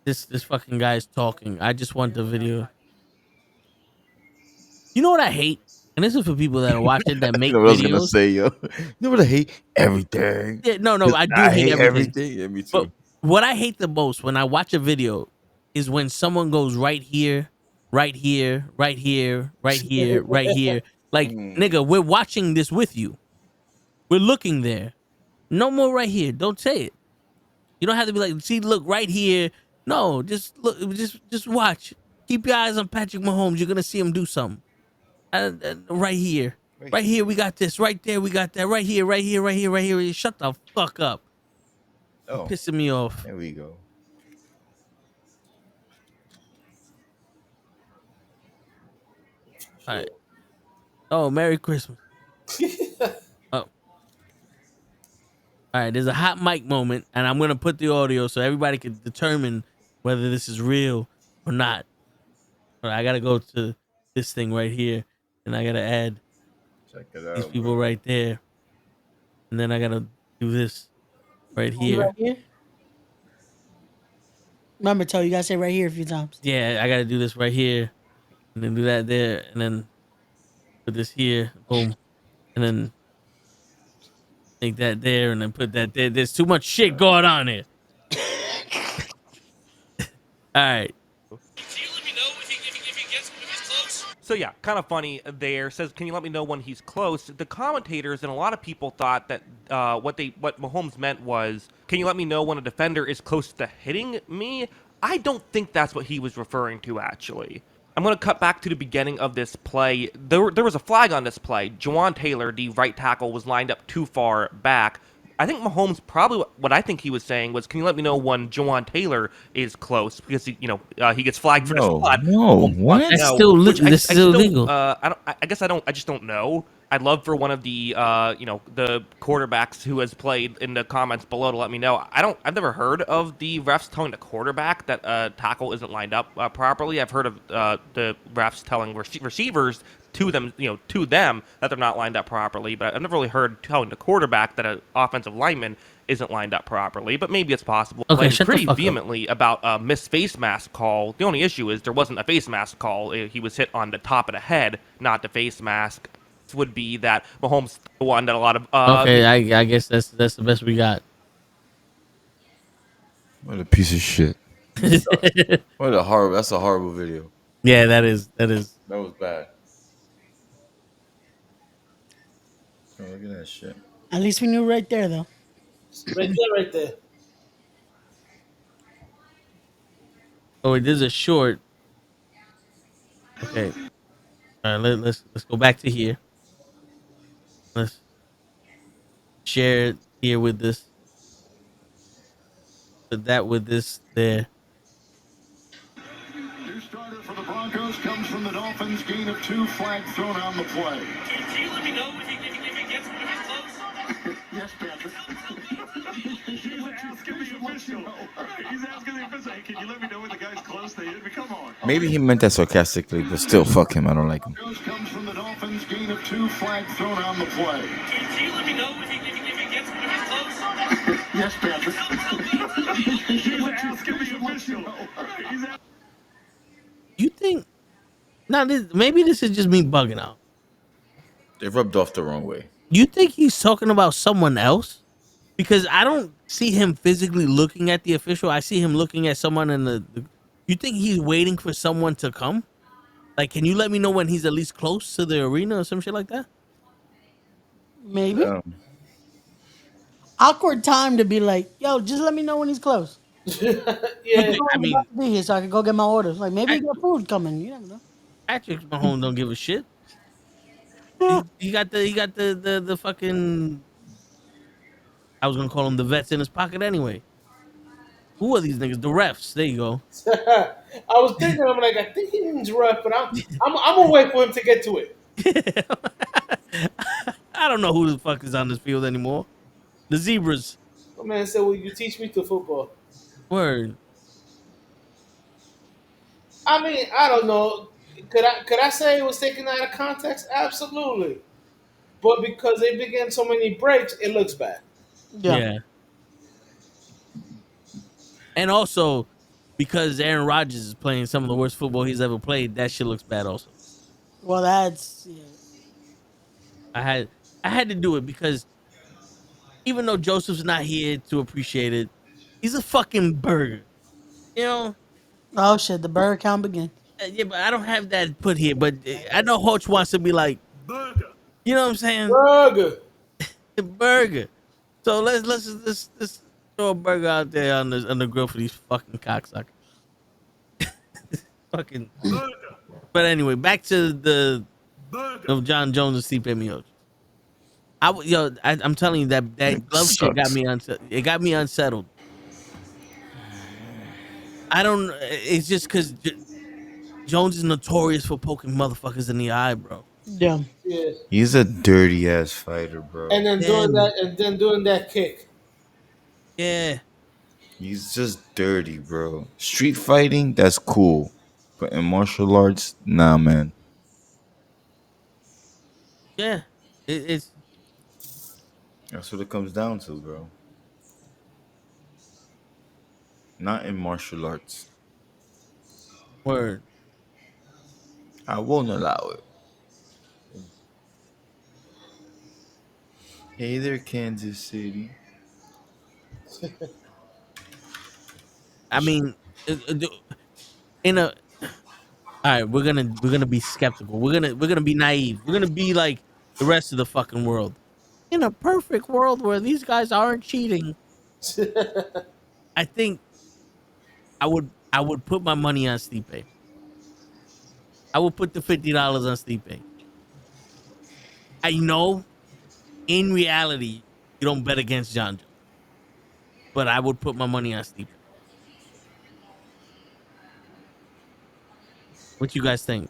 This fucking guy's talking. I just want the video. You know what I hate? And this is for people that are watching that You make know what I was gonna videos. say, yo. You know what I hate? Everything. Yeah, no, I do I hate hate everything. everything. Yeah, me But too. what I hate the most when I watch a video is when someone goes right here, right here, right here, right here, right here. Like, nigga, we're watching this with you. We're looking there. No more right here. Don't say it. You don't have to be like, see, look right here. No, just look, just watch. Keep your eyes on Patrick Mahomes. You're gonna see him do something. Right here. Right here, we got this. Right there, we got that. Right here, right here, right here, right here. Shut the fuck up. You're Oh, pissing me off. there we go. All right. Oh, Merry Christmas. Oh. All right, there's a hot mic moment, and I'm gonna put the audio so everybody can determine whether this is real or not. But I gotta go to this thing right here, and I gotta add Check it these out, people bro. right there, and then I gotta do this right You here. right here? Remember, you gotta say right here a few times. Yeah, I gotta do this right here, and then do that there, and then put this here, boom, and then take that there, and then put that there. There's too much shit going on here. All right. So yeah, kind of funny there. Says, can you let me know when he's close? The commentators and a lot of people thought that what Mahomes meant was, can you let me know when a defender is close to hitting me? I don't think that's what he was referring to, actually. I'm going to cut back to the beginning of this play. There was a flag on this play. Jawan Taylor, the right tackle, was lined up too far back. I think Mahomes probably, what I think he was saying was, can you let me know when Jawan Taylor is close? Because, he gets flagged for the spot. No, what? That's No, still which that's I still just don't, legal. I just don't know. I'd love for one of the the quarterbacks who has played in the comments below to let me know. I've never heard of the refs telling the quarterback that a tackle isn't lined up properly. I've heard of the refs telling receivers to them that they're not lined up properly, but I've never really heard telling the quarterback that an offensive lineman isn't lined up properly, but maybe it's possible. Okay, Playing shut the pretty fuck up. vehemently about a missed face mask call. The only issue is there wasn't a face mask call. He was hit on the top of the head, not the face mask. Would be that Mahomes won that a lot of Okay, I guess that's the best we got. What a piece of shit. What a horrible. That's a horrible video. Yeah, that is. That was bad. Oh, look at that shit. At least we knew right there, though. Right there. Oh, wait, this is a short. Okay. All right, let's go back to here. Let's share it here with this. Put that with this there. Broncos comes from the Dolphins. Gain of 2, flag thrown on the play. Can you let me know if he gets close? Yes, Patrick. He's asking the official. He's asking the official. Hey, can you let me know when the guy's close? Come on. Maybe he meant that sarcastically, but still, fuck him. I don't like him. Broncos comes from the Dolphins. Gain of 2, flag thrown on the play. Can you let me know if he gets close? Yes, Patrick. He's asking the official. You think? Now, maybe this is just me bugging out. They rubbed off the wrong way. You think he's talking about someone else? Because I don't see him physically looking at the official. I see him looking at someone in the. You think he's waiting for someone to come? Like, can you let me know when he's at least close to the arena or some shit like that? Maybe. Awkward time to be like, yo, just let me know when he's close. Yeah, I mean, Be here so I can go get my orders. Like maybe he got food coming. You never know. Patrick Mahomes don't give a shit. He got the fucking. I was gonna call him the vets in his pocket anyway. Who are these niggas? The refs. There you go. I was thinking, I'm like, I think he means ref, but I'm gonna wait for him to get to it. I don't know who the fuck is on this field anymore. The Zebras. My man said, "Will you teach me to football?" Word. I mean, I don't know. Could I say it was taken out of context? Absolutely. But because they began so many breaks, it looks bad. Yeah. And also, because Aaron Rodgers is playing some of the worst football he's ever played, that shit looks bad also. Well, that's I had to do it because even though Joseph's not here to appreciate it, he's a fucking burger. You know? Oh shit, the bird count begin. Yeah, but I don't have that put here. But I know Hodge wants to be like burger. You know what I'm saying? Burger. Burger. So let's throw a burger out there on the grill for these fucking cocksuckers. Fucking burger. But anyway, back to the of John Jones and Stipe Miocic. I'm telling you that glove shit got me unsettled. It got me unsettled. I don't. It's just because Jones is notorious for poking motherfuckers in the eye, bro. Yeah. He's a dirty ass fighter, bro. And then doing that kick. Yeah. He's just dirty, bro. Street fighting, that's cool. But in martial arts, nah, man. Yeah. It's That's what it comes down to, bro. Not in martial arts. word. I won't allow it. Hey there, Kansas City. I mean, in a. All right, we're gonna be skeptical. We're gonna be naive. We're gonna be like the rest of the fucking world. In a perfect world where these guys aren't cheating, I think I would put my money on Stipe. I would put the $50 on Stipe. I know, in reality, you don't bet against John Jones, but I would put my money on Stipe. What you guys think?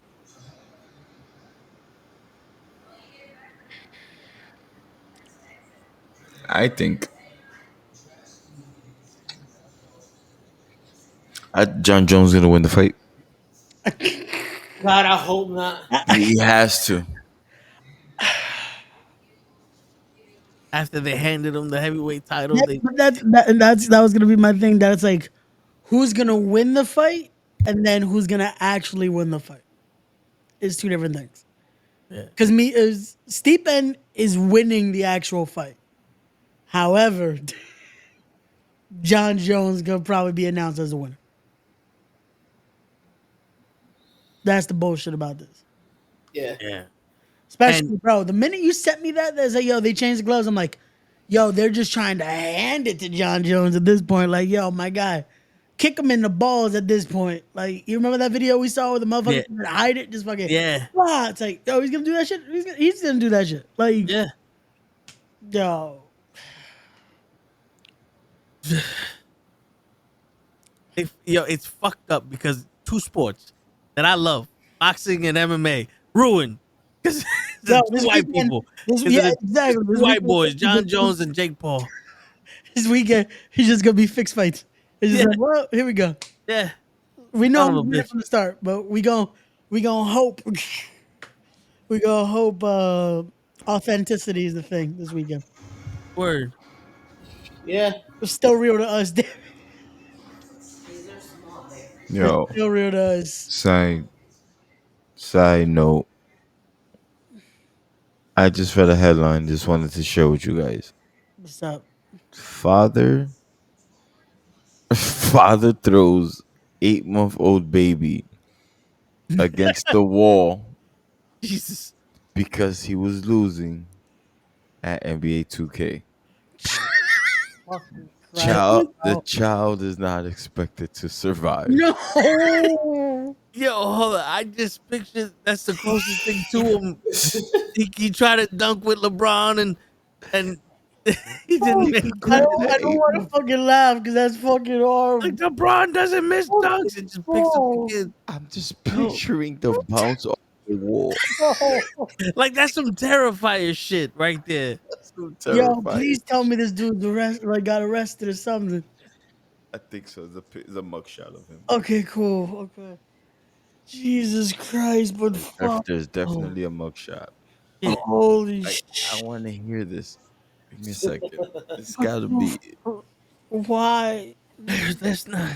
I think John Jones gonna win the fight. God, I hope not. He has to. After they handed him the heavyweight title, Yeah, they but that was gonna be my thing. That it's like, who's gonna win the fight, and then who's gonna actually win the fight. It's two different things. Yeah. Because Stipe is winning the actual fight. However, John Jones gonna probably be announced as the winner. That's the bullshit about this. Yeah. Especially, bro, the minute you sent me that, there's like, yo, they changed the gloves. I'm like, yo, they're just trying to hand it to John Jones at this point. Like, yo, my guy, kick him in the balls at this point. Like, you remember that video we saw where the motherfucker trying to hide it? Just fucking, wow. It's like, yo, he's gonna do that shit. He's gonna do that shit. Like, yo. it's fucked up because two sports. that I love, boxing and MMA, ruined because Yo, the two this white weekend, people. this Because yeah, the exactly. two This white weekend, boys, John Jones and Jake Paul. this weekend, he's just gonna be fixed fights. It's just Yeah. like, well, here we go. Yeah. We know Son I'm of a winning bitch. from the start, but we gonna hope we gonna hope authenticity is the thing this weekend. Word. Yeah. It's still real to us. Damn. It's Yo, still real to us. side note. I just read a headline. Just wanted to share with you guys. What's up? Father father throws 8-month-old baby against the wall Jesus. because he was losing at NBA 2K. Fucking Christ. The child is not expected to survive. No. Yo, hold on. I just pictured that's the closest thing to him. He tried to dunk with LeBron and he didn't make I it. don't want to fucking laugh because that's fucking horrible. Like LeBron doesn't miss dunks. It just picks up the kid. I'm just picturing the bounce off the wall. Like that's some terrifying shit right there. That's so Yo, terrifying. please tell me this dude got arrested or something. I think so. It's a mugshot of him. Okay, cool. Okay. Jesus Christ, but fuck. There's definitely a mugshot. Yeah. Holy I shit. want to hear this. Give me a second. It's gotta be. Why? That's not.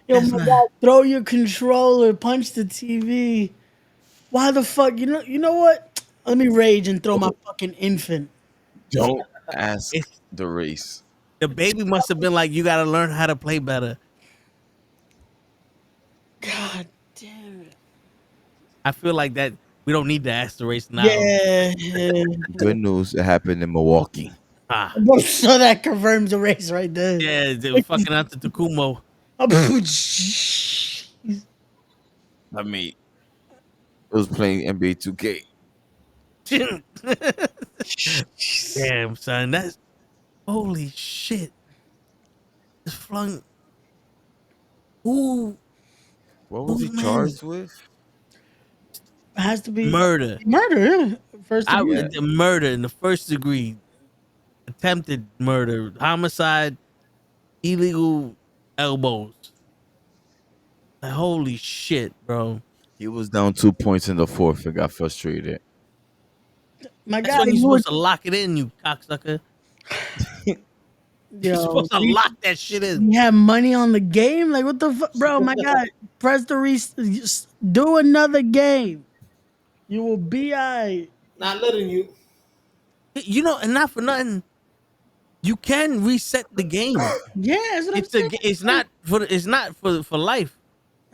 Yo, That's my not. God, throw your controller, punch the TV. Why the fuck? You know what? Let me rage and throw my fucking infant. Don't ask It's, the race. the baby must have been like, you got to learn how to play better. God damn it. I feel like that we don't need to ask the race now. Yeah. Good news, it happened in Milwaukee. Ah, So that confirms the race right there. yeah, the fucking Antetokounmpo. Jeez. I mean, it was playing NBA 2K. Damn, son, that's holy shit. Just flung. Ooh, What was he Who's man charged is- with? Has to be murder. murder. Yeah. First I degree. the murder in the first degree, attempted murder, homicide, illegal elbows. Like, holy shit, bro. He was down 2 points in the fourth and got frustrated. My That's God, when you're you were, supposed to lock it in, you cocksucker. You're yo, supposed to lock that shit in. you have money on the game. Like what the fuck, bro? My God, press the do another game. You will be I. Not letting you. You know, and not for nothing, you can reset the game. Yeah, that's what I'm saying. It's not for life.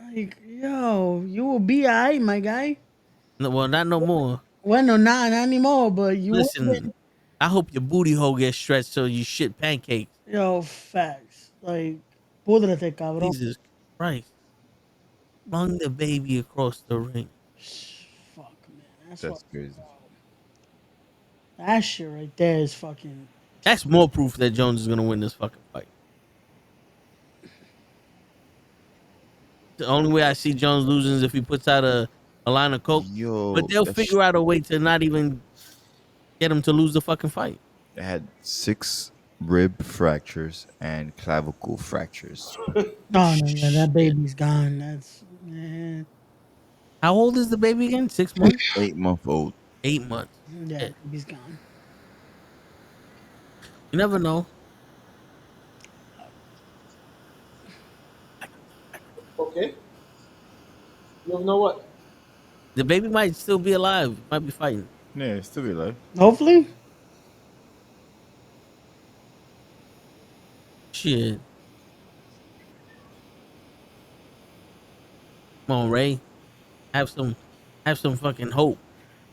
Like, yo, you will be I, my guy. No, well, not no more. Well, no, not anymore. But you will Listen, I hope your booty hole gets stretched so you shit pancakes. be. Yo, facts. Like, púdrete, cabrón. Jesus Christ. Flung the baby across the ring. Fuck, man. That's What, crazy. that shit right there is fucking. That's more proof that Jones is gonna win this fucking fight. The only way I see Jones losing is if he puts out a line of coke. Yo, But they'll figure out a way to not even get him to lose the fucking fight. They had 6 rib fractures and clavicle fractures. Oh no, yeah, that baby's gone. That's man. How old is the baby again? 6 months? 8-month-old. 8 months. Yeah, he's gone. You never know. Okay. You know what? The baby might still be alive. Might be fighting. Yeah, still be alive. Hopefully. Shit. Come on, Ray. Have some fucking hope.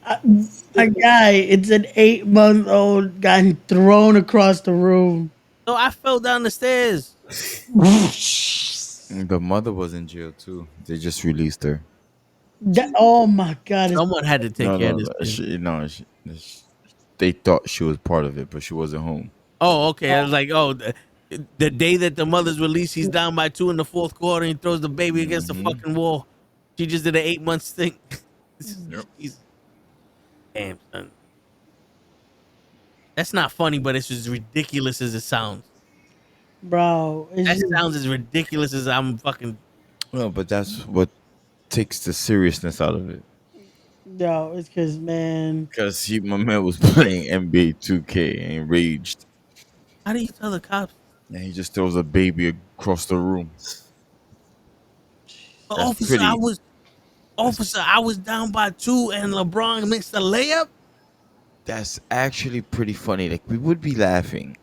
A guy, it's an 8-month-old gotten thrown across the room. So I fell down the stairs. The mother was in jail too. They just released her. Oh my God! Someone had to take care of this kid. They thought she was part of it, but she wasn't home. Oh, okay. I was like, oh, the day that the mother's released, he's down by 2 in the fourth quarter and he throws the baby against the fucking wall. She just did an 8 months thing. Yep. Damn, son. That's not funny, but it's as ridiculous as it sounds. Bro, it's That just, sounds as ridiculous as I'm fucking. No, but that's what takes the seriousness out of it. yo, it's because, man, Because my man was playing NBA 2K and raged, How do you tell the cops? and he just throws a baby across the room. That's Officer, pretty. I was down by 2 and LeBron missed a layup. That's actually pretty funny. Like we would be laughing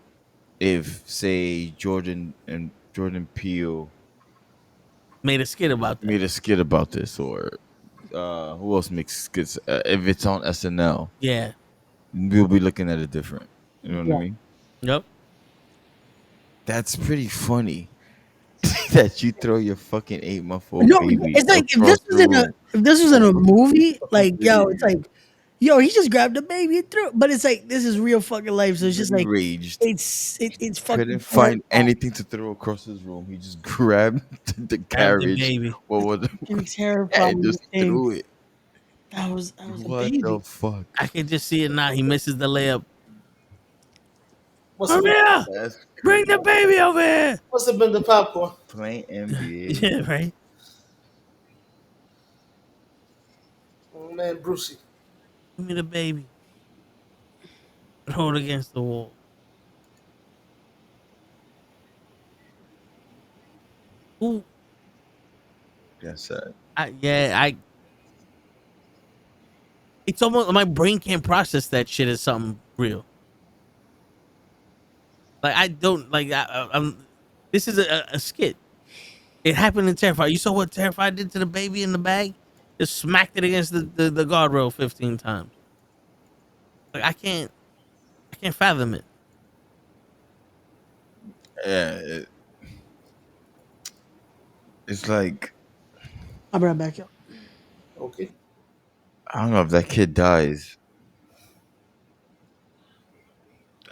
if, say, Jordan Peele Made a skit about that. made a skit about this, or who else makes skits? If it's on SNL, Yeah. we'll be looking at it different. You know what I mean? Yep. That's pretty funny. That you throw your fucking 8-month-old no, baby. it's like across the room. if this was in a movie, like, yo, it's like, yo, he just grabbed the baby and threw it. But it's like, this is real fucking life. So it's just like, Raged. it's fucking. Couldn't find anything to throw across his room. He just grabbed the carriage. baby. What was fucking terrifying. and just thing. threw it. That was a What baby. the fuck? I can just see it now. He misses the layup. Must Come have, here! That's Bring the baby over here! must have been the popcorn. playing NBA. Yeah, right. Oh, man, Brucey. Give me the baby. Throw it against the wall. Ooh, That's sad. It's almost my brain can't process that shit as something real. Like I don't like. I'm. This is a skit. It happened in Terrifier. You saw what Terrifier did to the baby in the bag? Just smacked it against the guardrail 15 times. Like I can't fathom it. Yeah, it's like I'll be right back, yo. Okay. I don't know if that kid dies.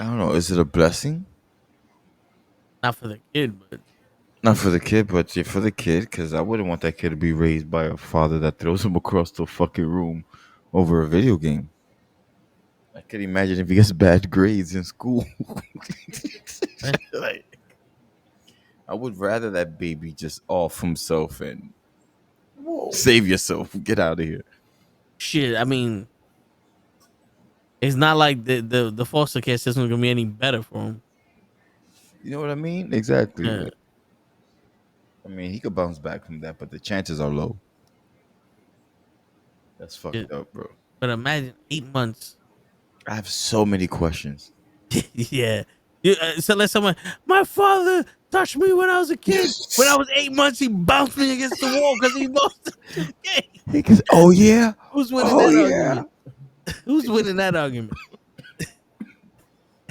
I don't know. Is it a blessing? Not for the kid, but Not for the kid, but yeah, for the kid, because I wouldn't want that kid to be raised by a father that throws him across the fucking room over a video game. I could imagine if he gets bad grades in school. Like, I would rather that baby just off himself and save yourself. Get out of here. shit. I mean, it's not like the foster care system is gonna be any better for him. You know what I mean? Exactly. Yeah. I mean, he could bounce back from that, but the chances are low. That's fucked Yeah. up, bro. But imagine 8 months. I have so many questions. Yeah. So let someone. My father touched me when I was a kid. When I was 8 months, he bounced me against the wall because he lost. Oh yeah. Who's winning Oh, that yeah. argument? Who's winning that argument?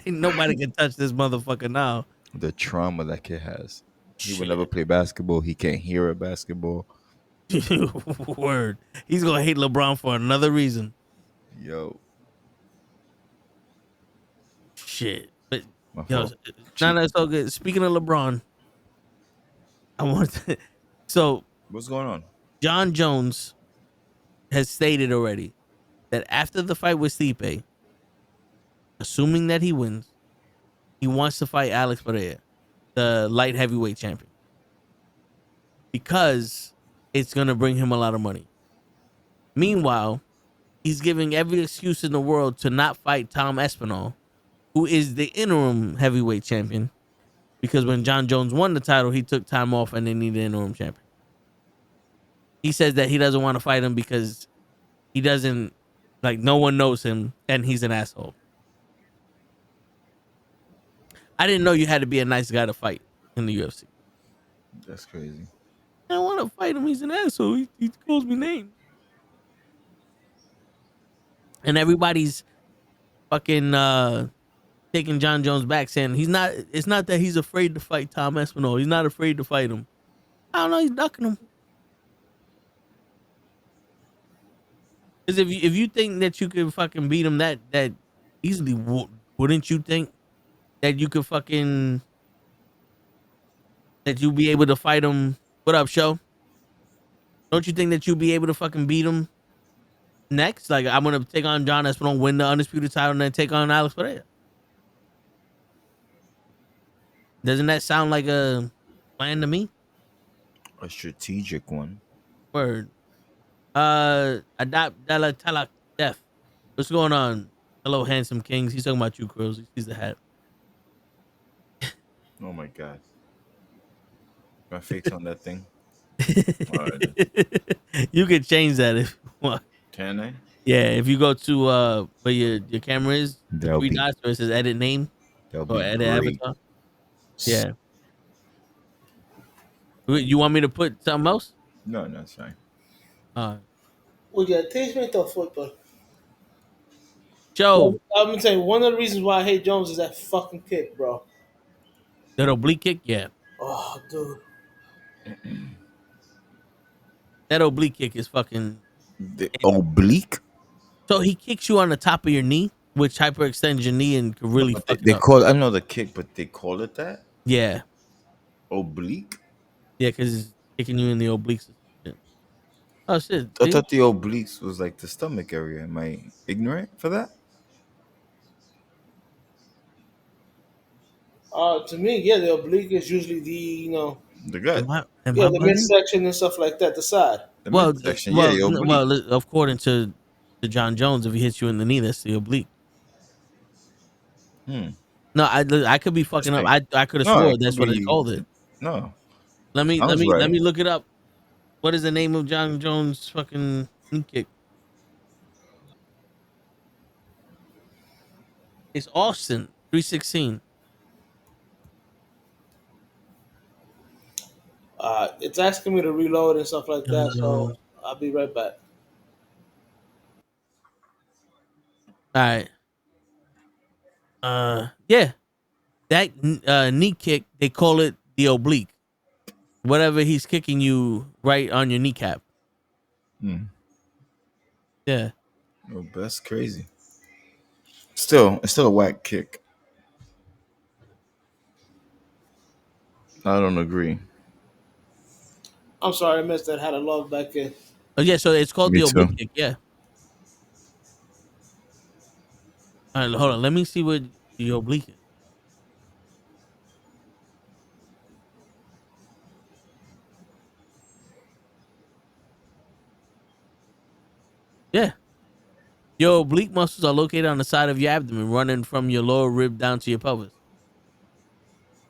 Ain't nobody can touch this motherfucker now. The trauma that kid has. He Shit. will never play basketball. He can't hear a basketball. Word. He's gonna hate LeBron for another reason. Yo. Shit. But My yo, fault. nah, that's so good. Speaking of LeBron, I want to. So What's going on? John Jones has stated already that after the fight with Stipe, assuming that he wins, he wants to fight Alex Pereira, the light heavyweight champion, because it's going to bring him a lot of money. Meanwhile, he's giving every excuse in the world to not fight Tom Espinal, who is the interim heavyweight champion, because when John Jones won the title, he took time off and they needed an interim champion. He says that he doesn't want to fight him because he doesn't, like, no one knows him and he's an asshole. I didn't know you had to be a nice guy to fight in the UFC. That's crazy. I don't want to fight him. He's an asshole. He calls me names. And everybody's fucking taking John Jones back, saying it's not that he's afraid to fight Tom Espinal. He's not afraid to fight him. I don't know. He's ducking him. Because if you think that you could fucking beat him that easily, wouldn't you think that you could fucking, that you'd be able to fight him? What up, show? don't you think that you'll be able to fucking beat him next? Like, I'm gonna take on John Espinal, win the undisputed title, and then take on Alex Pereira. Doesn't that sound like a plan to me? A strategic one. Word. Adapt Della Talak Def. What's going on? Hello, handsome kings. He's talking about you, Krills. He sees the hat. Oh my god. My face on that thing. Alright. You can change that if you want. Can I? Yeah, if you go to where your camera is, the That'll three be dots where it says edit name that'll or be edit great. avatar. Yeah. You want me to put something else? No, it's fine. Well, yeah, teach me the football. Joe, I'm gonna tell you one of the reasons why I hate Jones is that fucking kick, bro. that oblique kick, yeah. Oh, dude. That oblique kick is fucking. The oblique? So he kicks you on the top of your knee, which hyperextends your knee and could really But fuck they it up. call I know the kick, but they call it that? Yeah, Oblique? yeah, because it's kicking you in the obliques. And shit. Oh shit! I See? thought the obliques was like the stomach area. Am I ignorant for that? To me, yeah, the oblique is usually The gut. Am yeah, I the bugging? midsection and stuff like that, the side. The Well, midsection. Yeah, the oblique. according to John Jones, if he hits you in the knee, that's the oblique. Hmm. No, I could be fucking up. Interesting. I could have No, swore it could that's what they be called it. no. Let Sounds me right. look it up. What is the name of John Jones' fucking knee kick? It's Austin 316. It's asking me to reload and stuff like John that, so Jones. I'll be right back. All right. Yeah, that knee kick, they call it the oblique. Whatever he's kicking you right on your kneecap. Hmm. Yeah. Oh, that's crazy. Still, it's still a whack kick. I don't agree. I'm sorry, I missed that. Had to log back in. Oh yeah, so it's called Me the too. oblique kick. Yeah. All right, hold on. Let me see what the oblique is. Yeah. Your oblique muscles are located on the side of your abdomen, running from your lower rib down to your pelvis.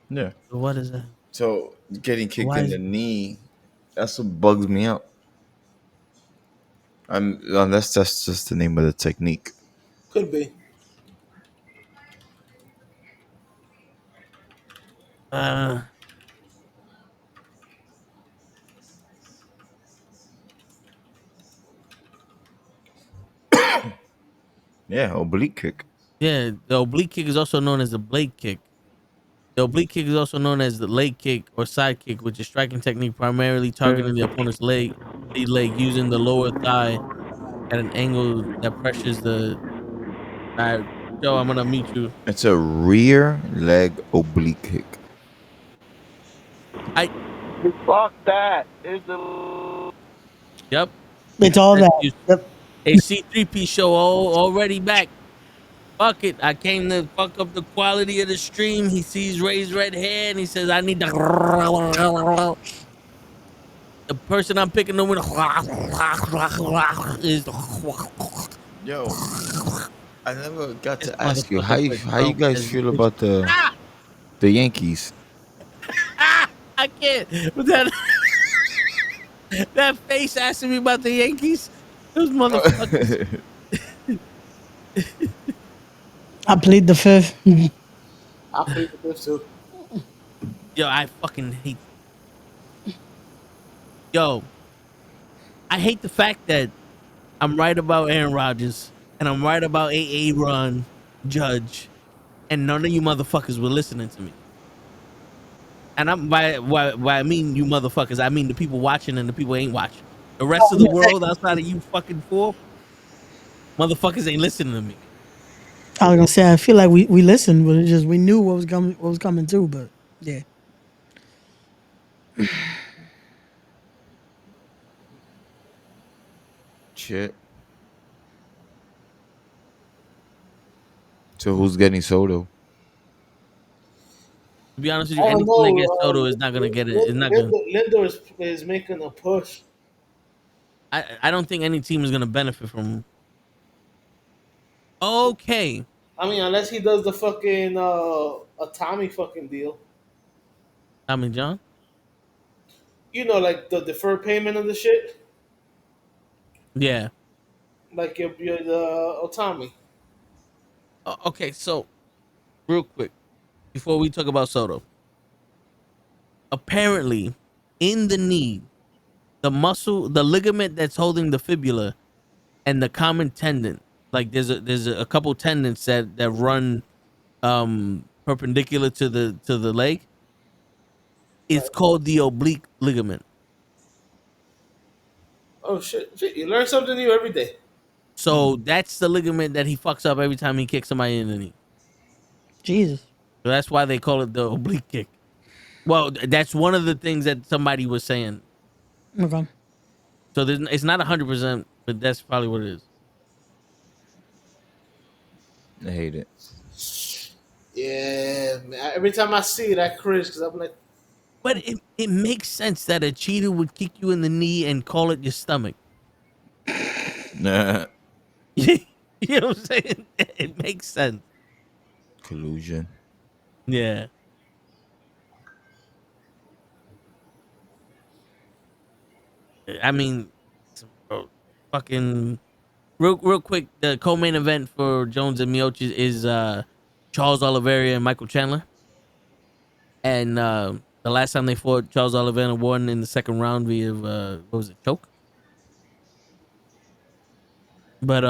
Yeah. So what is that? So getting kicked Why in is the knee, that's what bugs me out. Unless that's just the name of the technique. Could be. uh Yeah, oblique kick. yeah, the oblique kick is also known as the blade kick. The oblique kick is also known as the leg kick or side kick, which is striking technique primarily targeting the opponent's leg using the lower thigh at an angle that pressures the. All right, Joe, I'm gonna mute you. It's a rear leg oblique kick. Fuck that. Is the Yep. It's all that. Yep. A C3P show already back. Fuck it. I came to fuck up the quality of the stream. He sees Ray's red hair and he says, I need the. The person I'm picking up with is. Yo, I never got This to ask you motherfucker how you guys feel about the Yankees. I can't. But that that face asking me about the Yankees, those motherfuckers. I plead the fifth. I plead the fifth too. Yo, I fucking hate. Yo, I hate the fact that I'm right about Aaron Rodgers and I'm right about Ron Judge, and none of you motherfuckers were listening to me. And I'm by I mean you motherfuckers, I mean the people watching and the people ain't watching. The rest of the world outside of you fucking four motherfuckers ain't listening to me. I was gonna say I feel like we listened, but it just we knew what was coming too. But yeah, Shit. So who's getting Soto? To be honest with I you, don't anything that gets know. Soto is not gonna get it. It's not gonna. Lindor is making a push. I don't think any team is gonna benefit from. Okay, I mean, unless he does the fucking a Tommy fucking deal. I mean John. You know, like the deferred payment of the shit. Yeah. Like your the Otami. Okay, so real quick before we talk about Soto, apparently in the knee, the muscle, the ligament that's holding the fibula, and the common tendon, like there's a couple tendons that run perpendicular to the leg. It's called the oblique ligament. Oh shit! You learn something new every day. So that's the ligament that he fucks up every time he kicks somebody in the knee. Jesus. So that's why they call it the oblique kick. Well, that's one of the things that somebody was saying. Okay. So it's not 100%, but that's probably what it is. I hate it. Yeah, man. Every time I see it, I cringe because I'm like, But it makes sense that a cheater would kick you in the knee and call it your stomach. Nah. You know what I'm saying? It makes sense. Collusion. Yeah. I mean, fucking real quick. The co-main event for Jones and Miocic is Charles Oliveira and Michael Chandler. And the last time they fought, Charles Oliveira won in the second round via what was it, choke? But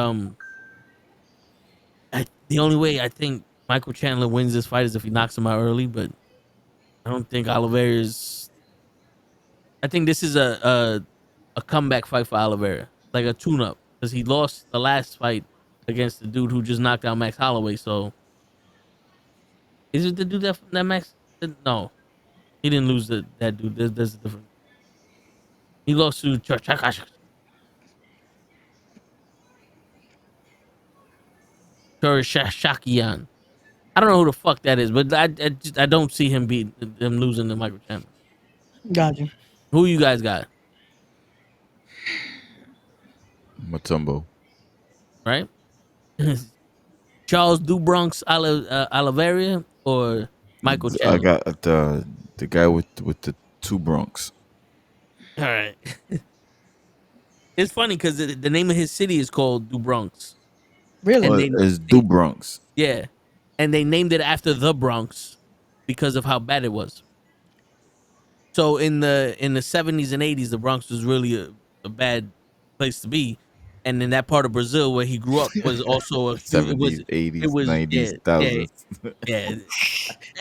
the only way I think Michael Chandler wins this fight is if he knocks him out early. But I don't think Oliveira's. I think this is a comeback fight for Oliveira, like a tune-up, because he lost the last fight against the dude who just knocked out Max Holloway. So is it the dude that Max? No, he didn't lose that dude. There's a different. He lost to Shakian. I don't know who the fuck that is, but I don't see him losing to Michael Chandler. Gotcha. Who you guys got? Matumbo. Right? Charles Dubronx Oliveira or Michael I Chandler? got the guy with the two Bronx. All right. It's funny because the name of his city is called Dubronx. Really? Well, it's Du Bronx. Yeah. And they named it after the Bronx because of how bad it was. So in the 70s and 80s, the Bronx was really a bad place to be. And in that part of Brazil where he grew up was also a huge, 70s, 80s, it was 90s, yeah, thousands. yeah.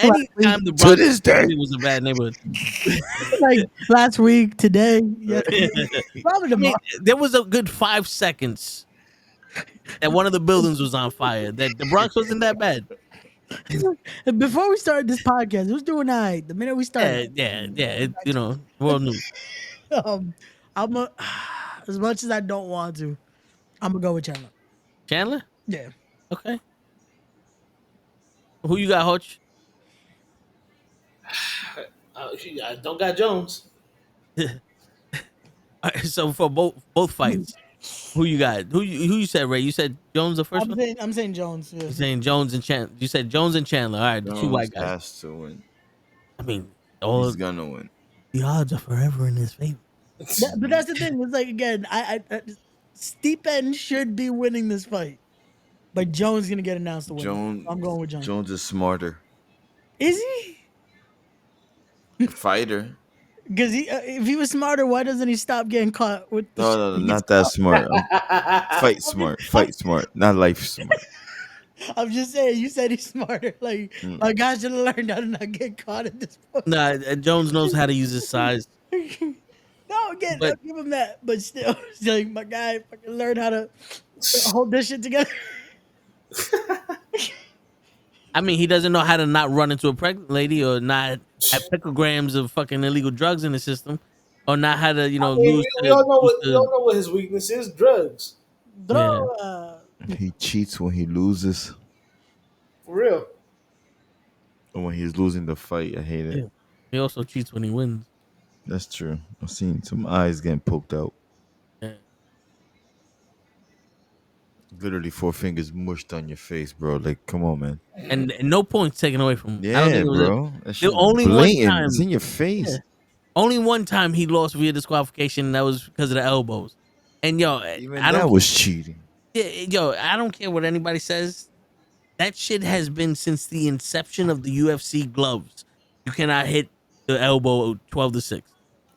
Anytime the To Bronx this day. was a bad neighborhood. Like last week, today, yesterday, probably I tomorrow. mean, there was a good 5 seconds that one of the buildings was on fire. That the Bronx wasn't that bad. Before we started this podcast, it was doing all right. The minute we started, Yeah. World news. I'm a, as much as I don't want to, I'm gonna go with Chandler. Chandler? Yeah. Okay. Who you got, Hutch? I don't got Jones. All right, so for both fights, who you got? Who you said, Ray? You said Jones the first one? I'm saying Jones. Yeah. You're saying Jones and Chandler. You said Jones and Chandler. All right, the two white Jones guys. has to win. I mean, He's gonna win. the odds are forever in his favor. But that's the thing. It's like again, I Stipe should be winning this fight, but Jones is gonna get announced the winner. I'm going with Jones. Jones is smarter. Is he? Fighter. Because if he was smarter, why doesn't he stop getting caught with? The No, not that smart. Fight smart, not life smart. I'm just saying. You said he's smarter. Like my guy should have learned how to not get caught at this point. Nah, Jones knows how to use his size. No, again, But- I'll give him that. But still, it's like my guy fucking learned how to hold this shit together. I mean, he doesn't know how to not run into a pregnant lady or not have picograms of fucking illegal drugs in the system. or not how to, I mean, lose we all know lose we all know what his weakness is: drugs. Yeah. He cheats when he loses, For real. or when he's losing the fight. I hate it. Yeah. He also cheats when he wins. That's true. I've seen some eyes getting poked out. Yeah. Literally 4 fingers mushed on your face, bro. Like, come on, man. And no points taken away from him. I don't Yeah, think it was bro. That the shit is only one blatant. It's time. in your Yeah. face. Only one time he lost via disqualification, and that was because of the elbows. And Even I don't that was cheating. I don't care what anybody says. That shit has been since the inception of the UFC gloves. You cannot hit the elbow 12-6.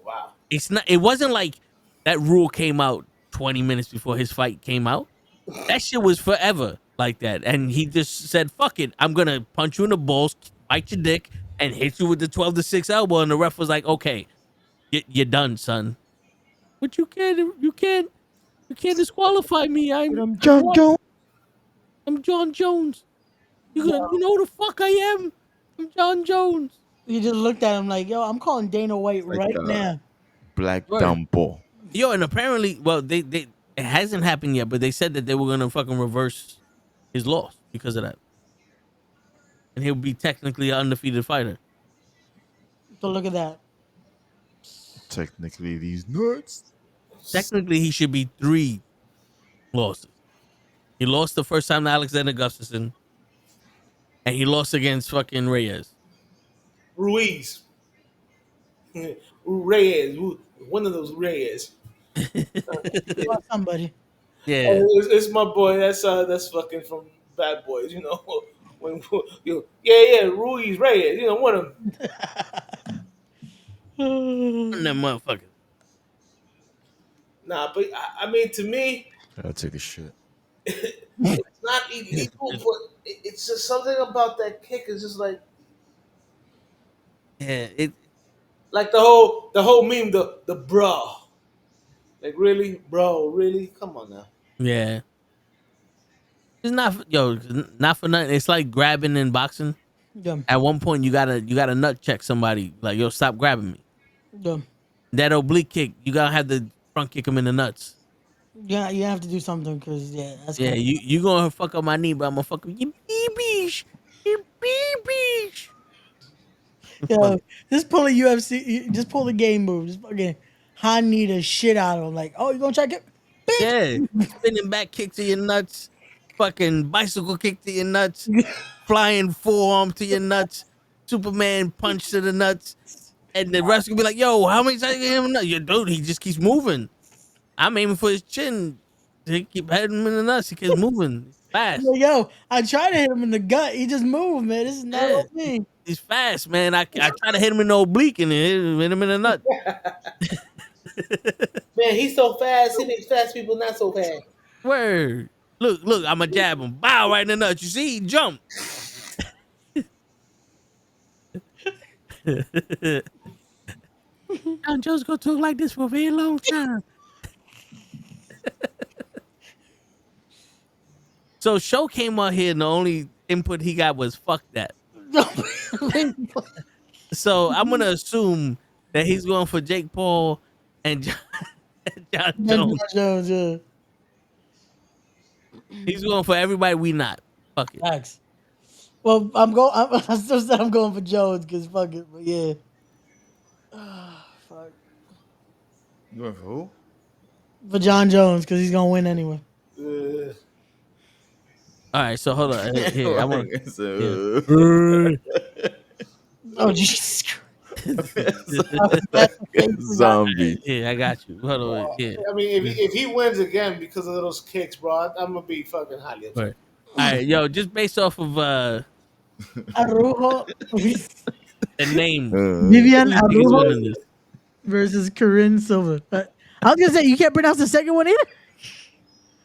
Wow. It wasn't like that rule came out 20 minutes before his fight came out. That shit was forever like that. And he just said, fuck it. I'm gonna punch you in the balls, bite your dick, and hit you with the 12-6 elbow. And the ref was like, okay, you're done, son. But you can't disqualify me. I'm John Jones. I'm John Jones. You know who the fuck I am? I'm John Jones. He just looked at him like, yo, I'm calling Dana White Like right now. Black Word. Dumbo. Yo, and apparently, well, they it hasn't happened yet, but they said that they were gonna fucking reverse his loss because of that, and he'll be technically an undefeated fighter. So look at that. Technically, these nuts. Technically, he should be 3 losses. He lost the first time to Alexander Gustafsson, and he lost against fucking Reyes. Ruiz. Reyes. One of those Reyes. Or somebody. Yeah, It's my boy. That's fucking from Bad Boys. You know, when yeah, Ruiz Reyes. You know, one of them. one of them motherfuckers. Nah, but I mean, to me, I'll take a shit. it's not illegal, but it's just something about that kick is just Yeah, like the whole meme, the bro. Like really, bro, really? Come on now. yeah. It's not for nothing. It's like grabbing in boxing. Dumb. At one point, you gotta nut check somebody. Like, yo, stop grabbing me. Dumb. That oblique kick, you gotta have the front kick him in the nuts. Yeah, you have to do something because that's Yeah, kinda- you gonna fuck up my knee, but I'm gonna fuck up your babies. Your babies. Yo, just pull a UFC, just pull the game move. Just fucking high knee the shit out of him. Like, oh, you gonna try to get Yeah, spinning back kick to your nuts, fucking bicycle kick to your nuts, flying forearm to your nuts, Superman punch to the nuts, and the rest gonna be like, yo, how many times you hit him? Yo, dude, he just keeps moving. I'm aiming for his chin. He keep hitting him in the nuts. He keeps moving fast. Like, yo, I tried to hit him in the gut. He just moved, man. This is not Yeah. on me. He's fast, man. I try to hit him in the oblique and hit him in the nut. Man, he's so fast. He makes fast people not so fast. Word. Look, I'ma jab him. Bow right in the nuts. You see, he jumped. John Joe's gonna talk like this for a very long time. So Show came out here and the only input he got was fuck that. So I'm gonna assume that he's going for Jake Paul and John Jones. Jones, yeah. He's going for everybody we not. Fuck it. Facts. Well, I still said I'm going for Jones because fuck it, but yeah. Fuck. You going for who? For John Jones because he's gonna win anyway. All right, so hold on. Here, I want. Oh Jesus Christ. Zombie. Yeah, I got you. Hold on. Yeah. I mean, if he wins again because of those kicks, bro, I'm gonna be fucking highly upset. Right. All right, yo, just based off of Arujo the name, Vivian who do you think is winning Arujo this? versus Corinne Silva. I was gonna say you can't pronounce the second one either.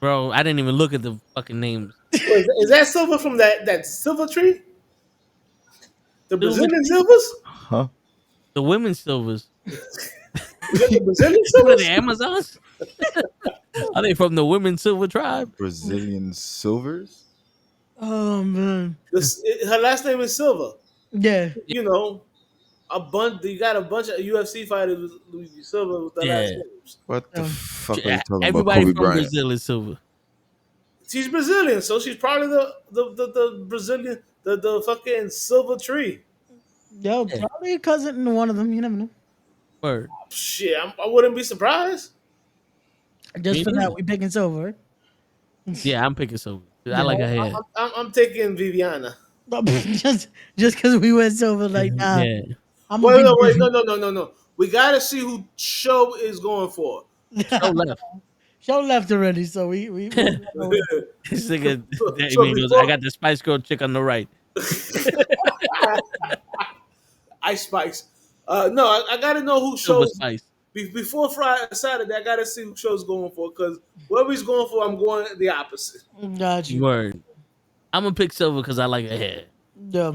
Bro, I didn't even look at the fucking names. Is that silver from that silver tree? The Silver Brazilian silvers? Huh? The women's silvers. Is that the Brazilian What are silvers? the Amazons? Are they from the women's silver tribe? Brazilian silvers? Oh man. Her last name is Silva. Yeah. You know, You got a bunch of UFC fighters with Luigi Silva with the last Yeah. names. What the fuck are you talking about? Everybody Kobe from Bryant. Brazil is Silva. She's Brazilian, so she's probably the Brazilian the fucking silver tree. Yo, Yeah. probably a cousin to one of them. You never know. Word. Shit, I wouldn't be surprised. Just Me for neither. that, we picking silver. Yeah, I'm picking Silva. I like her hair. I'm taking Viviana. just because we went silver, like nah. Yeah. I'm gonna Wait, be no, wait, busy. no. We gotta see who Show is going for. Show left. Show left already, so we This nigga, So Damien goes, I before got the Spice Girl chick on the right. Ice Spice. No, I gotta know who Silver Show's Spice. before Friday Saturday. I gotta see who Show's going for because whoever he's going for, I'm going the opposite. got you. Word. I'm gonna pick Silva because I like her hair. Yeah.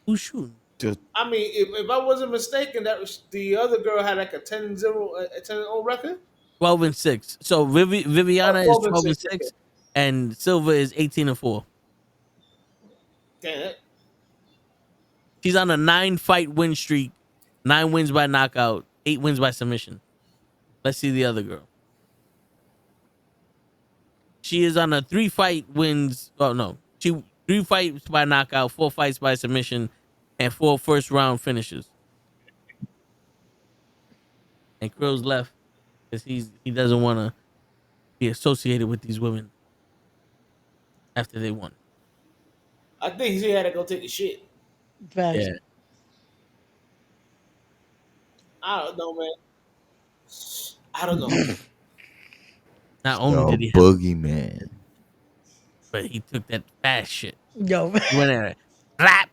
Who's shooting? I mean, if I wasn't mistaken, that was the other girl had like a 10-0, a 10-0 record. 12-6. So Viviana is 12 and 12-6, 6, okay. and Silva is 18-4. Damn it. She's on a 9-fight win streak, 9 wins by knockout, 8 wins by submission. Let's see the other girl. She is on a 3-fight wins. Oh no, 3 fights by knockout, 4 fights by submission, and 4 first-round finishes. And Krill's left because he doesn't want to be associated with these women after they won. I think he had to go take a shit. Facts. Yeah. I don't know, man. I don't know. Not only Yo, did he have, boogeyman. but he took that fast shit. Yo. He went in there, clap.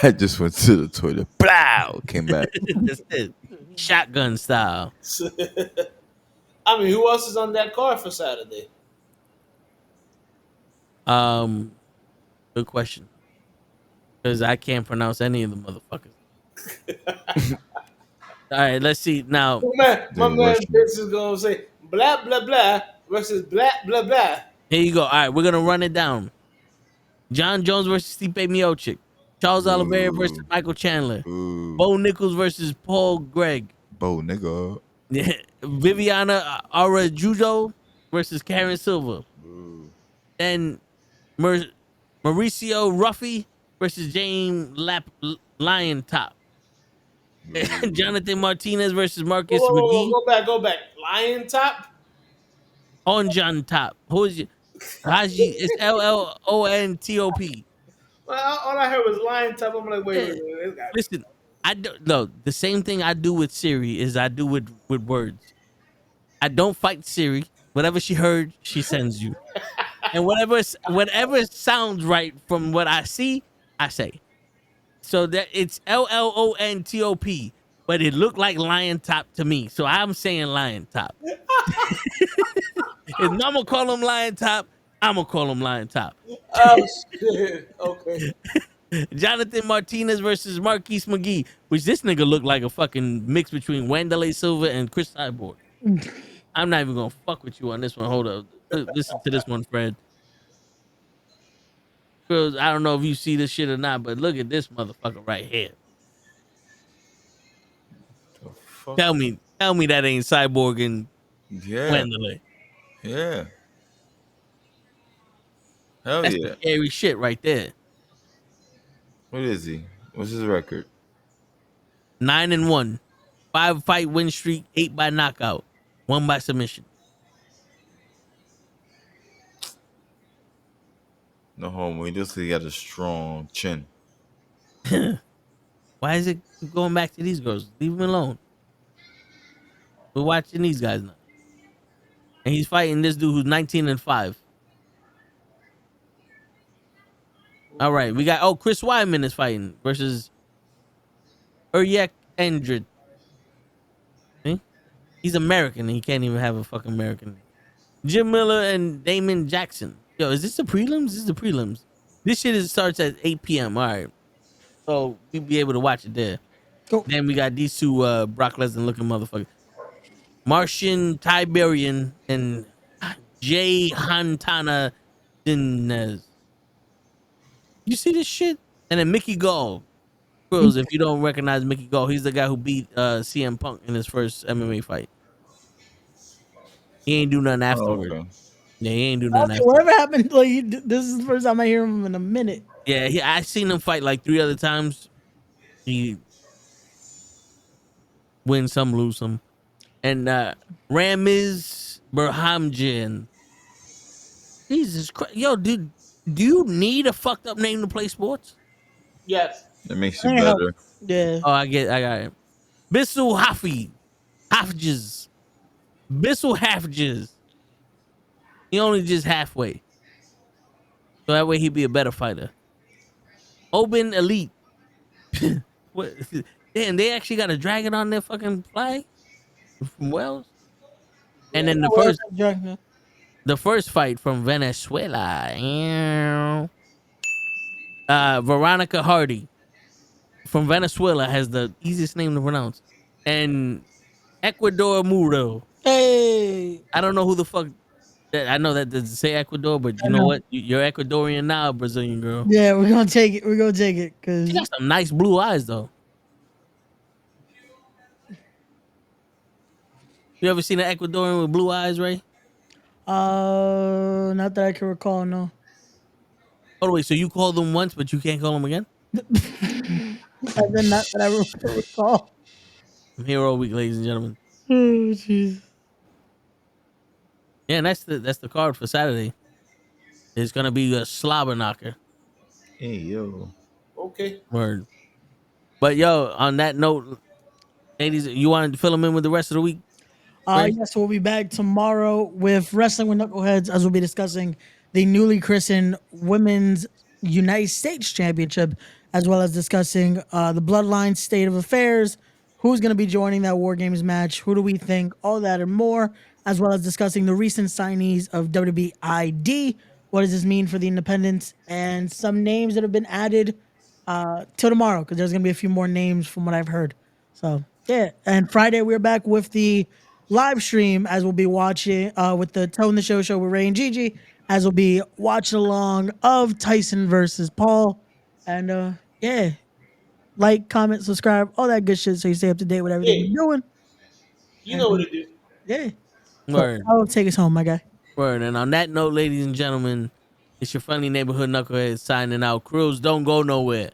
I just went to the toilet. Blow. Came back. That's it. Shotgun style. I mean, who else is on that card for Saturday? Good question. Because I can't pronounce any of the motherfuckers. All right, let's see now. My man Vince is gonna say blah blah blah versus blah blah blah. Here you go. All right, we're gonna run it down. John Jones versus Stipe Miocic. Charles Oliveira versus Michael Chandler. Bo Nichols versus Paul Gregg. Bo nigga. Yeah. Viviana Araújo versus Karen Silva. Then Mauricio Ruffy versus James Lion Top. Jonathan Martinez versus Marcus McGee. Go back. Lion Top. On John Top. Who is you? Haji? It's LLONTOP. Well, all I heard was Lion Top. I'm like, wait. Listen, I don't know. The same thing I do with Siri is I do with words. I don't fight Siri. Whatever she heard, she sends you. And whatever sounds right from what I see, I say. So that it's LLONTOP, but it looked like Lion Top to me. So I'm saying Lion Top. If I'm gonna call him Lion Top, I'm gonna call him Lion Top. Oh shit. Okay. Jonathan Martinez versus Marquise McGee, which this nigga looked like a fucking mix between Wanderlei Silva and Chris Cyborg. I'm not even gonna fuck with you on this one. Hold up. Listen to this one, Fred. Girls, I don't know if you see this shit or not, but look at this motherfucker right here. Tell me that ain't Cyborg and Wanderlei. Yeah. Hell That's yeah. the scary shit right there. What is he? What's his record? 9-1, 5-fight win streak, 8 by knockout, 1 by submission. No homo. He just he got a strong chin. Why is it going back to these girls? Leave him alone. We're watching these guys now. And he's fighting this dude who's 19-5. All right, we got Chris Weidman is fighting versus Uryk Endrid. See? He's American and he can't even have a fucking American name. Jim Miller and Damon Jackson. Yo, is this the prelims? This is the prelims. This shit starts at 8 p.m. All right. So we'll be able to watch it there. Cool. Then we got these two Brock Lesnar looking motherfuckers. Martian Tiberian and Jay Hantana Dinez. You see this shit? And then Mickey Gall. Quills, if you don't recognize Mickey Gall, he's the guy who beat CM Punk in his first MMA fight. He ain't do nothing Oh, afterward. okay. Yeah, he ain't do nothing after. Whatever happened, like this is the first time I hear him in a minute. Yeah, I seen him fight like 3 other times. He win some, lose some. And Ramiz Berhamjian. Jesus Christ. Yo, dude, do you need a fucked up name to play sports? Yes. That makes you Can't help- better. Yeah. Oh, I got it. Bissell Hafjes. Bissell Hafjes. He only just halfway. So that way he'd be a better fighter. Oben Elite. What? Damn, they actually got a dragon on their fucking flag from Wales. And then the first fight from Venezuela. Veronica Hardy from Venezuela has the easiest name to pronounce. And Ecuador Muro. Hey. I don't know who the fuck that. I know that doesn't say Ecuador, but you know what? You're Ecuadorian now, Brazilian girl. Yeah, we're gonna take it. We're gonna take it because She got some nice blue eyes though. You ever seen an Ecuadorian with blue eyes, Ray? not that I can recall. No. Oh wait, so you called them once, but you can't call them again? And then not that I recall. I'm here all week, ladies and gentlemen. Oh jeez. Yeah, and that's the card for Saturday. It's gonna be a slobber knocker. Hey yo. Okay. Word. But yo, on that note, ladies, you wanted to fill them in with the rest of the week? Right? Yes, we'll be back tomorrow with Wrestling with Knuckleheads as we'll be discussing the newly christened Women's United States Championship, as well as discussing the Bloodline state of affairs, who's going to be joining that War Games match, who do we think, all that and more, as well as discussing the recent signees of WWE ID. What does this mean for the independents and some names that have been added till tomorrow, because there's going to be a few more names from what I've heard. So, yeah. And Friday, we're back with the live stream as we'll be watching with the Tone the Show with Ray and Gigi, as we'll be watching along of Tyson versus Paul. And yeah, like, comment, subscribe, all that good shit so you stay up to date with everything we're doing. You know what to do. Yeah. Word. So, I'll take us home, my guy. Word. And on that note, ladies and gentlemen, it's your friendly neighborhood knucklehead signing out. Crews, don't go nowhere.